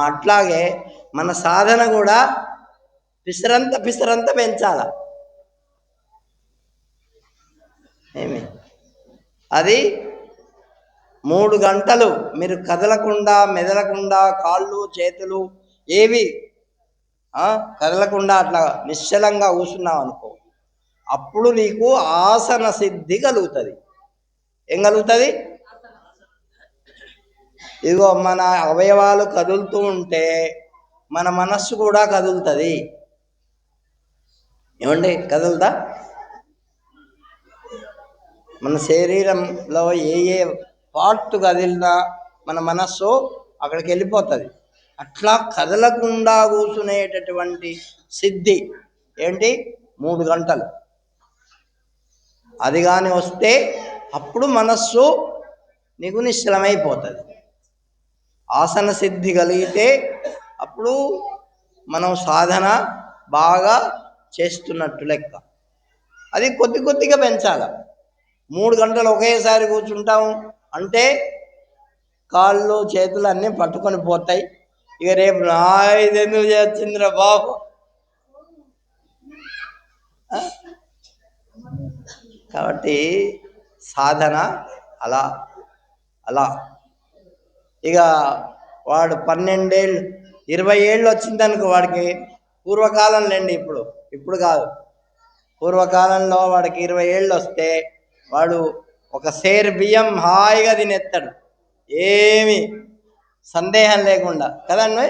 అట్లాగే మన సాధన కూడా పిసరంతా పెంచాల. అది 3 గంటలు మీరు కదలకుండా మెదలకుండా, కాళ్ళు చేతులు ఏవి కదలకుండా అట్లా నిశ్చలంగా కూర్చున్నావు అనుకో, అప్పుడు నీకు ఆసన సిద్ధి కలుగుతుంది. ఏం కలుగుతుంది? ఇదిగో మన అవయవాలు కదులుతూ ఉంటే మన మనస్సు కూడా కదులుతుంది. ఏమండి, కదులుతా? మన శరీరంలో ఏ పార్ట్ కదిలినా మన మనస్సు అక్కడికి వెళ్ళిపోతుంది. అట్లా కదలకుండా కూర్చునేటటువంటి సిద్ధి ఏంటి? 3 గంటలు. అది కానీ వస్తే అప్పుడు మనస్సు నీకు నిశ్చలమైపోతుంది. ఆసన సిద్ధి కలిగితే అప్పుడు మనం సాధన బాగా చేస్తున్నట్టు లెక్క. అది కొద్దిగా పెంచాల. 3 గంటలు ఒకేసారి కూర్చుంటాము అంటే కాళ్ళు చేతులు అన్నీ పట్టుకొని పోతాయి. ఇక రేపు ఇది ఎందుకు చేస్తుందిరా బాబు. కాబట్టి సాధన అలా ఇక వాడు 12 ఏళ్ళు 20 ఏళ్ళు వచ్చిందనుకో, వాడికి పూర్వకాలం లేండి, ఇప్పుడు కాదు, పూర్వకాలంలో వాడికి 20 ఏళ్ళు వస్తే వాడు ఒక సేరు బియ్యం హాయిగా తినేస్తాడు, ఏమి సందేహం లేకుండా కదండి.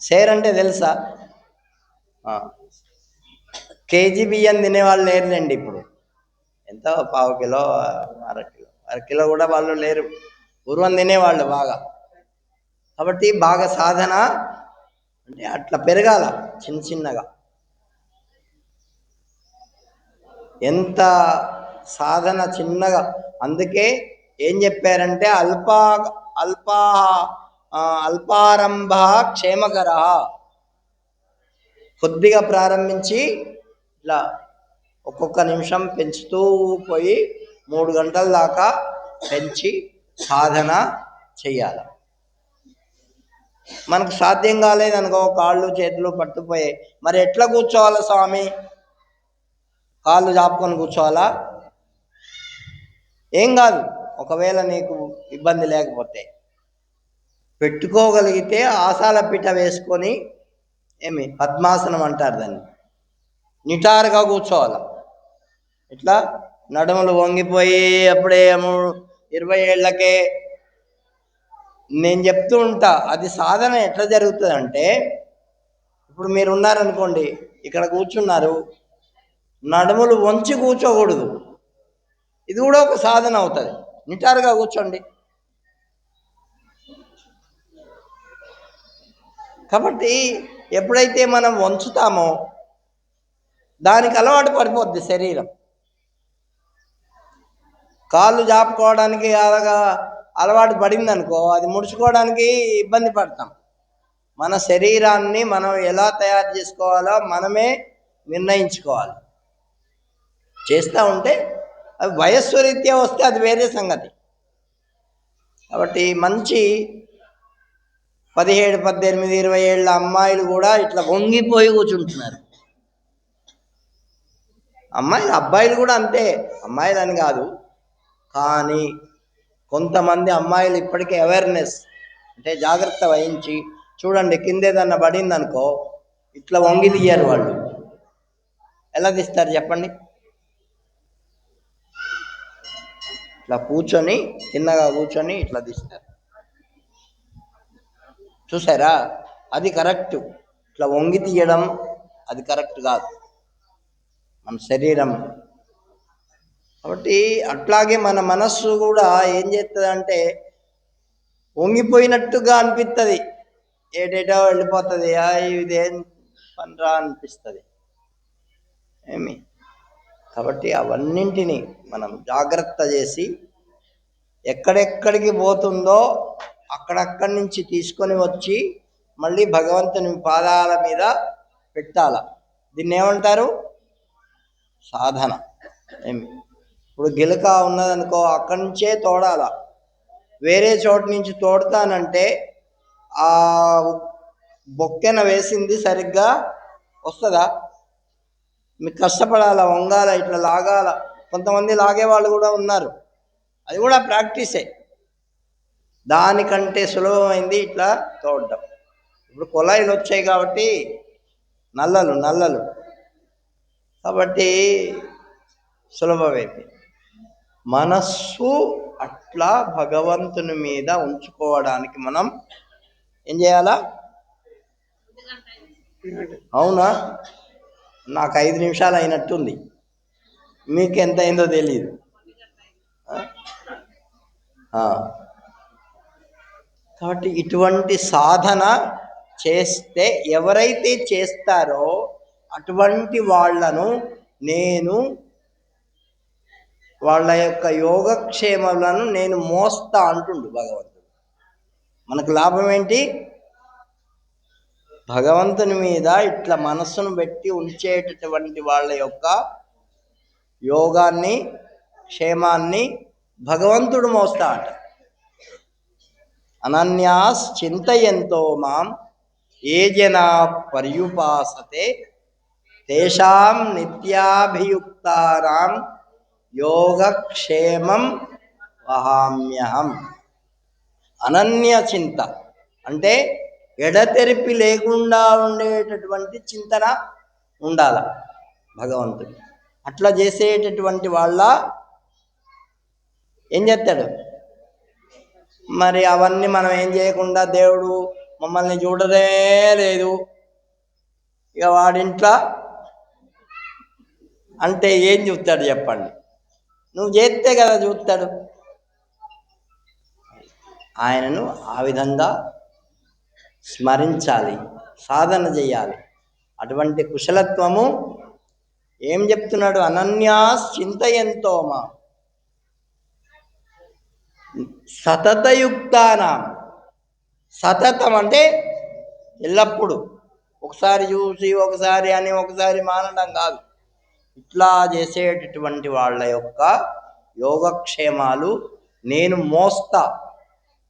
సేర్ అంటే తెలుసా? కేజీ బియ్యం తినేవాళ్ళు లేరులేండి ఇప్పుడు. ఎంతో 1/4 కిలో, అర కిలో కూడా వాళ్ళు లేరు. పూర్వం తినేవాళ్ళు బాగా. కాబట్టి బాగా సాధన అంటే అట్లా పెరగాల చిన్నగా. ఎంత సాధన చిన్నగా. అందుకే ఏం చెప్పారంటే అల్పారంభ క్షేమకర. కొద్దిగా ప్రారంభించి ఇట్లా ఒక్కొక్క నిమిషం పెంచుతూ పోయి 3 గంటల దాకా పెంచి సాధన చెయ్యాలి. మనకు సాధ్యం కాలేదనుకో, కాళ్ళు చేతులు పట్టుపోయాయి, మరి ఎట్లా కూర్చోవాలా స్వామి? కాళ్ళు చాపుకొని కూర్చోవాలా? ఏం కాదు, ఒకవేళ నీకు ఇబ్బంది లేకపోతే పెట్టుకోగలిగితే ఆసాల పీట వేసుకొని, పద్మాసనం అంటారు దాన్ని, నిటారుగా కూర్చోవాలి. ఇట్లా నడుములు వంగిపోయి అప్పుడే 20 ఏళ్ళకే నేను చెప్తూ ఉంటా. అది సాధన ఎట్లా జరుగుతుంది అంటే, ఇప్పుడు మీరు ఉన్నారనుకోండి, ఇక్కడ కూర్చున్నారు, నడుములు వంచి కూర్చోకూడదు. ఇది కూడా ఒక సాధన అవుతుంది. నిటారుగా కూర్చోండి. కాబట్టి ఎప్పుడైతే మనం వంచుతామో దానికి అలవాటు పడిపోద్ది శరీరం. కాళ్ళు జాపుకోవడానికి అలాగా అలవాటు పడిందనుకో, అది ముడుచుకోవడానికి ఇబ్బంది పడతాం. మన శరీరాన్ని మనం ఎలా తయారు చేసుకోవాలో మనమే నిర్ణయించుకోవాలి. చేస్తూ ఉంటే అవి వయస్సు రీత్యా వస్తే అది వేరే సంగతి. కాబట్టి మంచి 17, 18, 20 ఏళ్ళ అమ్మాయిలు కూడా ఇట్లా వంగిపోయి కూర్చుంటున్నారు. అమ్మాయిలు, అబ్బాయిలు కూడా అంతే, అమ్మాయిలు అని కాదు. కానీ కొంతమంది అమ్మాయిలు ఇప్పటికే అవేర్నెస్ అంటే జాగ్రత్త వహించి, చూడండి కిందేదన్నా పడిందనుకో ఇట్లా వంగి తీయరు వాళ్ళు. ఎలా తీస్తారు చెప్పండి? ఇట్లా కూర్చొని, చిన్నగా కూర్చొని ఇట్లా తీస్తారు. చూసారా? అది కరెక్ట్. ఇట్లా వంగి తీయడం అది కరెక్ట్ కాదు మన శరీరం. కాబట్టి అట్లాగే మన మనస్సు కూడా ఏం చేస్తుంది అంటే, వంగిపోయినట్టుగా అనిపిస్తుంది, ఏటేటో వెళ్ళిపోతుంది, ఇదేం పనిరా అనిపిస్తుంది. కాబట్టి అవన్నింటినీ మనం జాగ్రత్త చేసి, ఎక్కడెక్కడికి పోతుందో అక్కడక్కడి నుంచి తీసుకొని వచ్చి మళ్ళీ భగవంతుని పాదాల మీద పెట్టాల. దీన్ని ఏమంటారు? సాధన. ఇప్పుడు గిలక ఉన్నదనుకో, అక్కడి నుంచే తోడాల. వేరే చోటు నుంచి తోడతానంటే ఆ బొక్కెన వేసింది సరిగ్గా వస్తుందా? మీకు కష్టపడాల, వంగాల, ఇట్లా లాగాల. కొంతమంది లాగే వాళ్ళు కూడా ఉన్నారు, అది కూడా ప్రాక్టీసే. దానికంటే సులభమైంది ఇట్లా తోడడం. ఇప్పుడు కొలాయిలు వచ్చాయి కాబట్టి, నల్లలు కాబట్టి సులభమైంది. మనస్సు అట్లా భగవంతుని మీద ఉంచుకోవడానికి మనం ఏం చేయాలా? అవునా? నాకు 5 నిమిషాలు అయినట్టుంది, మీకు ఎంత అయిందో తెలియదు. కాబట్టి ఇటువంటి సాధన చేస్తే, ఎవరైతే చేస్తారో అటువంటి వాళ్లను నేను, వాళ్ళ యొక్క యోగక్షేమాలను నేను మోస్తా అంటుండు భగవంతుడు. మనకు లాభం ఏంటి? భగవంతుని మీద ఇట్లా మనస్సును పెట్టి ఉంచేటటువంటి వాళ్ళ యొక్క యోగాన్ని, క్షేమాన్ని భగవంతుడు మోస్తా అంట. అనన్యాస్ చింతయంతో మాం ఏ జనా పర్యుపాసతే తేషాం నిత్యాభియుక్తానాం యోగక్షేమం వహామ్యహం. అనన్య చింత అంటే ఎడతెరిపి లేకుండా ఉండేటటువంటి చింతన ఉండాల భగవంతుడు. అట్లా చేసేటటువంటి వాళ్ళ ఏం చేస్తాడు? మరి అవన్నీ మనం ఏం చేయకుండా, దేవుడు మమ్మల్ని చూడదే లేదు, ఇక వాడింట్లో అంటే ఏం చూస్తాడు చెప్పండి? నువ్వు చేస్తే కదా చూస్తాడు. ఆయనను ఆ విధంగా స్మరించాలి, సాధన చేయాలి. అటువంటి కుశలత్వము ఏం చెప్తున్నాడు? అనన్యాస్ చింతయంతో మా సతతయుక్తానాం. సతతం అంటే ఎల్లప్పుడూ, ఒకసారి చూసి ఒకసారి అని ఒకసారి మానడం కాదు. ఇట్లా చేసేటటువంటి వాళ్ళ యొక్క యోగక్షేమాలు నేను మోస్తా.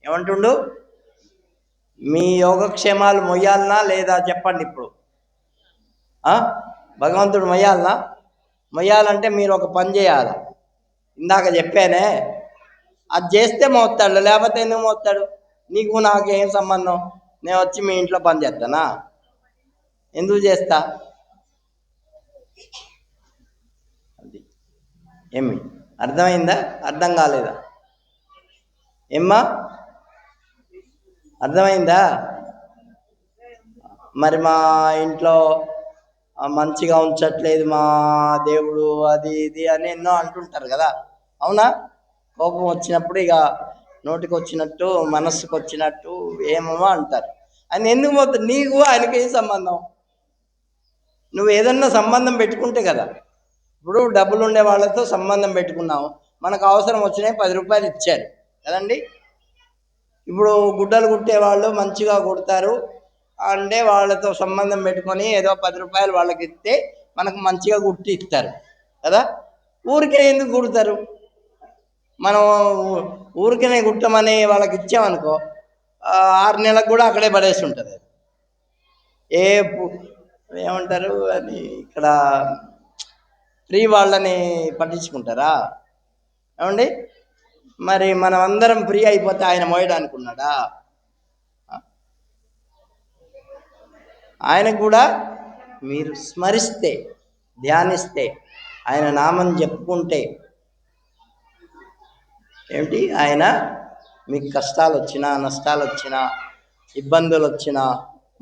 ఏమంటుండు? మీ యోగక్షేమాలు మొయ్యాలనా లేదా చెప్పండి ఇప్పుడు. భగవంతుడు మొయ్యాలనా? మొయ్యాలంటే మీరు ఒక పని చేయాలి. ఇందాక చెప్పానే, అది చేస్తే మోస్తాడు, లేకపోతే ఎందుకు మోస్తాడు? నీకు నాకేం సంబంధం? నేను వచ్చి మీ ఇంట్లో పని చేస్తానా? ఎందుకు చేస్తా? అది ఏమి అర్థమైందా? అర్థం కాలేదా? ఏమ్మా అర్థమైందా? మరి మా ఇంట్లో మంచిగా ఉంచట్లేదు మా దేవుడు, అది ఇది అని ఎన్నో అంటుంటారు కదా, అవునా? కోపం వచ్చినప్పుడు ఇక నోటికి వచ్చినట్టు మనస్సుకు వచ్చినట్టు ఏమో అంటారు. ఆయన ఎందుకు పోతుంది? నీకు ఆయనకి ఏం సంబంధం? నువ్వు ఏదన్నా సంబంధం పెట్టుకుంటే కదా. ఇప్పుడు డబ్బులు ఉండే వాళ్ళతో సంబంధం పెట్టుకున్నావు, మనకు అవసరం వచ్చినాయి 10 రూపాయలు ఇచ్చారు కదండి. ఇప్పుడు గుడ్డలు కుట్టేవాళ్ళు మంచిగా కుడతారు అంటే వాళ్ళతో సంబంధం పెట్టుకొని ఏదో 10 రూపాయలు వాళ్ళకి ఇస్తే మనకు మంచిగా కుట్టి ఇస్తారు కదా. ఊరికే ఎందుకు కుడతారు? మనం ఊరికనే కుట్టమని వాళ్ళకి ఇచ్చామనుకో, 6 నెలలకు కూడా అక్కడే పడేసి ఉంటుంది. ఏమంటారు అని ఇక్కడ ఫ్రీ వాళ్ళని పట్టించుకుంటారా? ఏమండి? మరి మనం అందరం ఫ్రీ అయిపోతే ఆయన మోయడానికి ఉన్నాడా? ఆయన కూడా మీరు స్మరిస్తే, ధ్యానిస్తే, ఆయన నామం చెప్పుకుంటే ఏమిటి, ఆయన మీకు కష్టాలు వచ్చినా, నష్టాలు వచ్చినా, ఇబ్బందులు వచ్చినా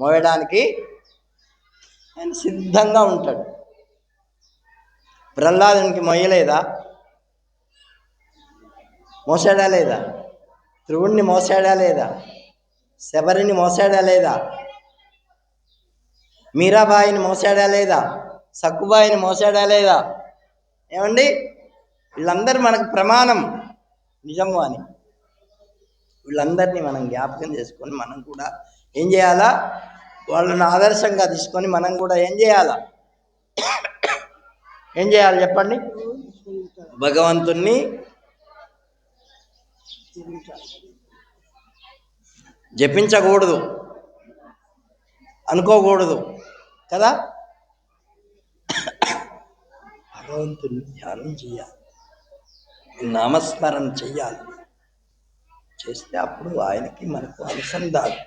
మోయడానికి ఆయన సిద్ధంగా ఉంటాడు. ప్రహ్లాదునికి మొయ్యలేదా? మోసాడా లేదా? ధ్రువుణ్ణి మోసాడా లేదా? శబరిని మోసాడా లేదా? మీరాబాయిని మోసాడా లేదా? సక్కుబాయిని మోసాడా లేదా? ఏమండి? వీళ్ళందరూ మనకు ప్రమాణం నిజము అని. వీళ్ళందరినీ మనం జ్ఞాపకం చేసుకొని మనం కూడా ఏం చేయాలా? వాళ్ళని ఆదర్శంగా తీసుకొని మనం కూడా ఏం చేయాలా? ఏం చేయాలి చెప్పండి? భగవంతుణ్ణి జపించకూడదు, అనుకోకూడదు కదా. భగవంతుని ధ్యానం చేయాలి, నామస్మరణ చెయ్యాలి. చేస్తే అప్పుడు ఆయనకి మనకు అనుసంధానం.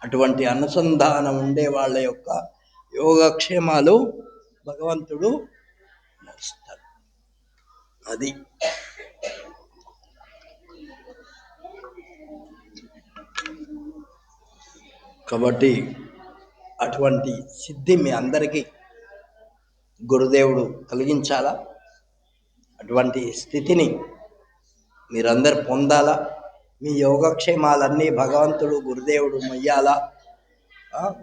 అటువంటి అనుసంధానం ఉండే వాళ్ళ యొక్క యోగక్షేమాలు భగవంతుడు మోస్తాడు. అది కాబట్టి అటువంటి సిద్ధి మీ అందరికీ గురుదేవుడు కలిగించాలా. అటువంటి స్థితిని మీరందరూ పొందాలా. మీ యోగక్షేమాలన్నీ భగవంతుడు గురుదేవుడు మొయ్యాలా.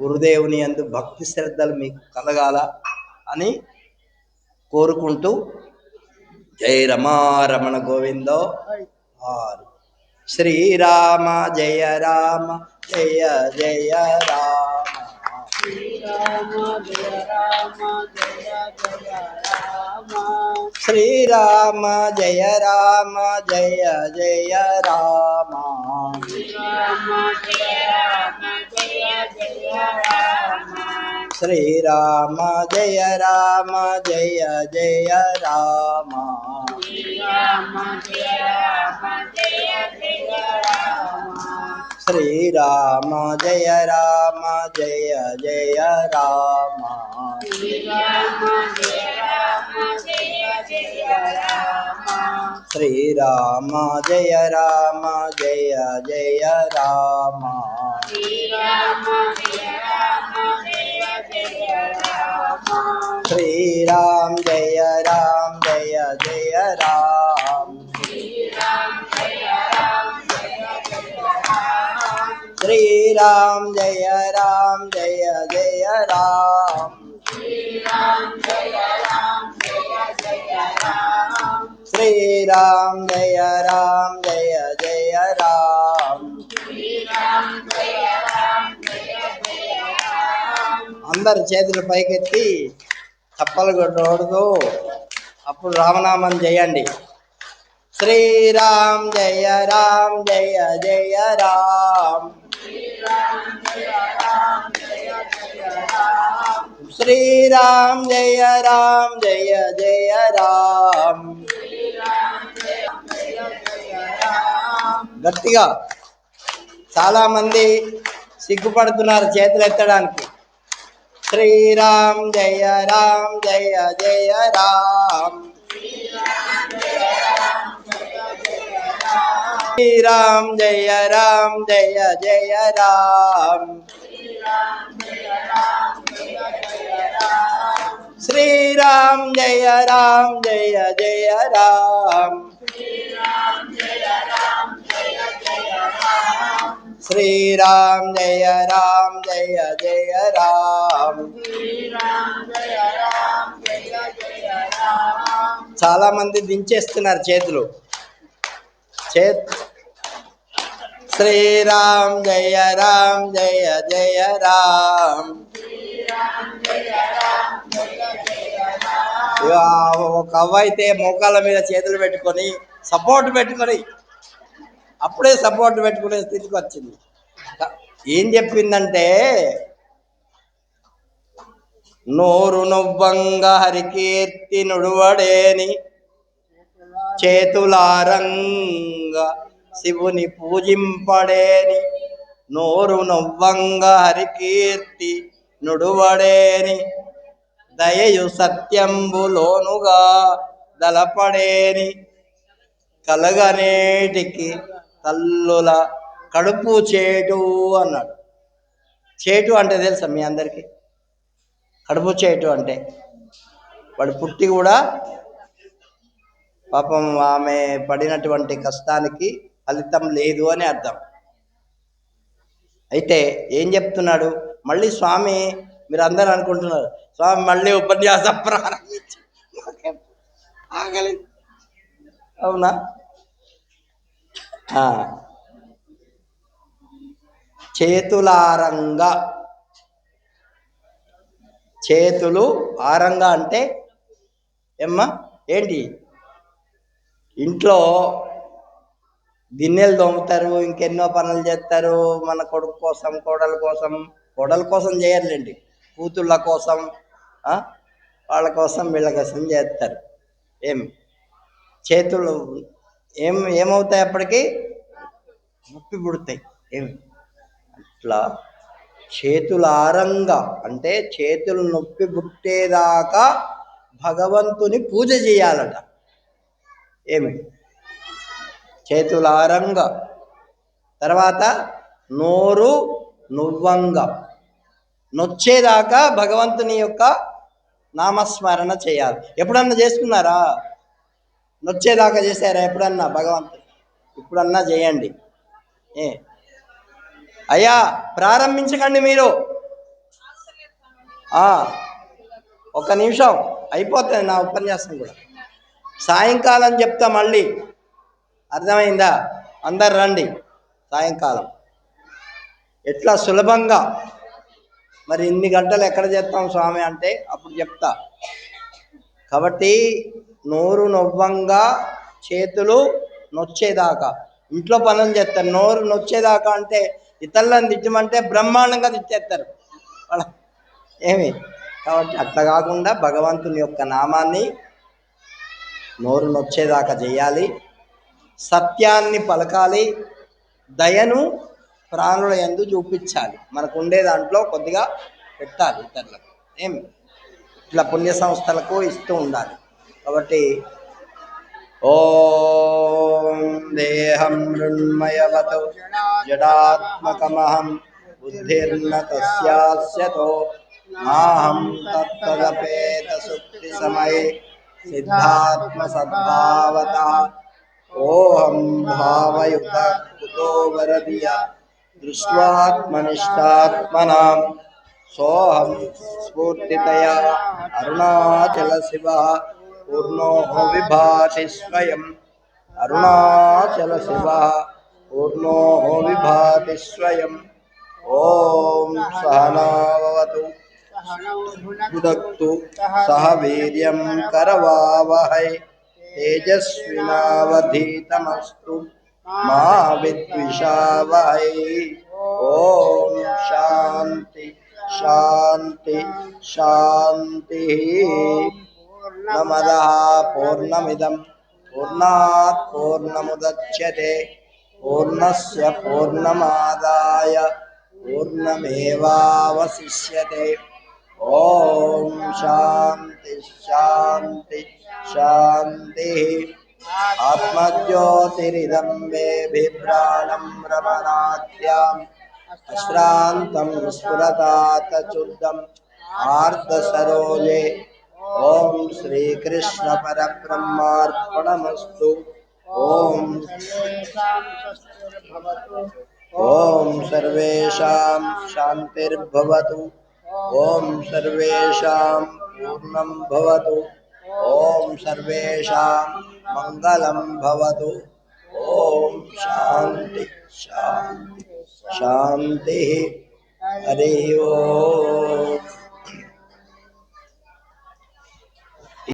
గురుదేవుని యందు భక్తి శ్రద్ధలు మీకు కలగాల అని కోరుకుంటూ, జై రమారమణ గోవిందో. శ్రీరామ జయ రామ జయ జయ రామ. శ్రీరామ జయ రామ జయ జయ రామ. శ్రీరామ జయ రామ జయ జయ రామ. శ్రీరామ జయ రామ జయ జయ రామ. శ్రీరామ జయ రామ జయ జయ రామ. శ్రీరామ జయ రామ జయ జయ రామ. శ్రీరామ జయ రామ జయ జయ రామ. శ్రీరామ జయ రామ జయ జయ రామ. శ్రీరామ జయ రామ జయ జయ రామ. శ్రీరామ జయ రామ జయ జయ రామ. శ్రీరామ జయ రామ జయ జయ రామ. శ్రీరామ జయ రామ జయ జయ రామ. శ్రీరామ జయ రామ జయ జయ రామ. శ్రీరామ జయ రామ జయ జయ రామ. శ్రీరామ జయ రామ జయ జయ రామ. శ్రీరామ జయ రామ జయ జయ రామ. అందరు చేతులు పైకెత్తి తప్పలు కొట్టకూడదు. అప్పుడు రామనామం చేయండి. శ్రీరామ్ జయ రామ్ జయ జయ రామ్. శ్రీరామ్ జయ రామ్ జయ జయ రామ్. గట్టిగా. చాలా మంది సిగ్గుపడుతున్నారు చేతులు ఎత్తడానికి. శ్రీరామ్ జయ రామ్ జయ జయ రామ్. శ్రీరామ్ జయ రామ్ జయ జయ రామ్. శ్రీరామ్ జయ రామ్ జయ జయ రామ్. శ్రీరామ్ జయ రామ్ జయ జయ రామ్. చాలా మంది దించేస్తున్నారు చేతులు. శ్రీరామ్ జయ రామ్ జయ జయ రామ్. ఒక అవ్వ అయితే మోకాళ్ళ మీద చేతులు పెట్టుకొని సపోర్ట్ పెట్టుకొని అప్పుడే సపోర్ట్ పెట్టుకునే స్థితికి వచ్చింది. ఏం చెప్పిందంటే, నోరు నొవ్వంగా హరికీర్తి నుడువడేని, చేతులారంగా శివుని పూజింపడేని. నోరు నొవ్వంగా హరికీర్తి నుడువడేని, దయయు సత్యంబులోనుగా దలపడేని. కలగనేటికి తల్లుల కడుపు చేటు అన్నాడు. చేటు అంటే తెలుసా మీ అందరికీ? కడుపు చేటు అంటే వాడు పుట్టి కూడా పాపం ఆమె పడినటువంటి కష్టానికి ఫలితం లేదు అని అర్థం. అయితే ఏం చెప్తున్నాడు మళ్ళీ స్వామి? మీరు అందరూ అనుకుంటున్నారు స్వామి మళ్ళీ ఉపన్యాసం ప్రారంభించి ఆగలేదు. అవునా? చేతులారంగా. చేతులు ఆరంగా అంటే ఏమ్మా ఏంటి? ఇంట్లో గిన్నెలు దోముతారు, ఇంకెన్నో పనులు చేస్తారు. మన కొడుకు కోసం, కోడల కోసం. కోడల కోసం చేయర్లేండి, కూతుళ్ళ కోసం, వాళ్ళ కోసం, వీళ్ళ కోసం చేస్తారు. చేతులు ఏమవుతాయి అప్పటికి? నొప్పి పుడతాయి. అట్లా చేతులారంగా అంటే చేతులు నొప్పి పుట్టేదాకా భగవంతుని పూజ చేయాలట. చేతులారంగా. తర్వాత నోరు నువ్వంగా, నొచ్చేదాకా భగవంతుని యొక్క నామస్మరణ చేయాలి. ఎప్పుడన్నా చేసుకున్నారా? నొచ్చేదాకా చేశారా ఎప్పుడన్నా భగవంతుని? ఇప్పుడన్నా చేయండి. అయ్యా ప్రారంభించకండి మీరు. ఒక నిమిషం అయిపోతుంది నా ఉపన్యాసం కూడా. సాయంకాలం చెప్తా మళ్ళీ. అర్థమైందా? అందరు రండి సాయంకాలం. ఎట్లా సులభంగా. మరి ఇన్ని గంటలు ఎక్కడ చేస్తాం స్వామి అంటే అప్పుడు చెప్తా. కాబట్టి నోరు నొవ్వంగా, చేతులు నొచ్చేదాకా ఇంట్లో పనులు చేస్తారు. నోరు నొచ్చేదాకా అంటే ఇతరులను తిట్టమంటే బ్రహ్మాండంగా తిట్టేస్తారు వాళ్ళ. కాబట్టి అట్లా కాకుండా భగవంతుని యొక్క నామాన్ని నోరు నొచ్చేదాకా చేయాలి. సత్యాన్ని పలకాలి. దయను ప్రాణుల యందు చూపించాలి. మనకు ఉండే దాంట్లో కొద్దిగా పెట్టాలి ఇతరులకు. ఇట్లా పుణ్య సంస్థలకు ఇస్తూ ఉండాలి. కాబట్టి ఓం దేహం మృణ్మయవతౌ జడాత్మకమహం బుద్ధిర్న తస్యాస్యతో నాహం తత్తదపేత సుక్తి సమయే సిద్ధాత్మ సద్భావతః ఓహం భావయుత కుతో వరదియ దృష్ట్వాత్మనిష్టాత్మనాం సోహం స్ఫూర్తితయా అరుణాచల శివ పూర్ణో విభాతి స్వయం. అరుణాచల శివ పూర్ణో విభాతి స్వయం. ఓం సహనావతు భునక్తు సహ వీర్యం కరవావహై तेजस्विनावधीतमस्तु मा विद्विषावहै। ओम शांति शांति शांति। पूर्णमदः पूर्णमिदं पूर्णात् पूर्णमुदच्यते पूर्णस्य पूर्णमादाय पूर्णमेवावशिष्यते। ओम शांति शांति शांति। आत्मज्योतिरिदं मे बिभ्राणं रमणाख्याम् अश्रान्तं स्फुरतात चुद्धम् आर्तसरोजे। ओम श्री कृष्ण परब्रह्मार्पणमस्तु। ओम ओम सर्वेषां शान्तिर्भवतु। ओम सर्वेषां पूर्णं भवतु। ओम सर्वेषां मङ्गलं भवतु। ओम शांति शांति शांति। हरि ओम।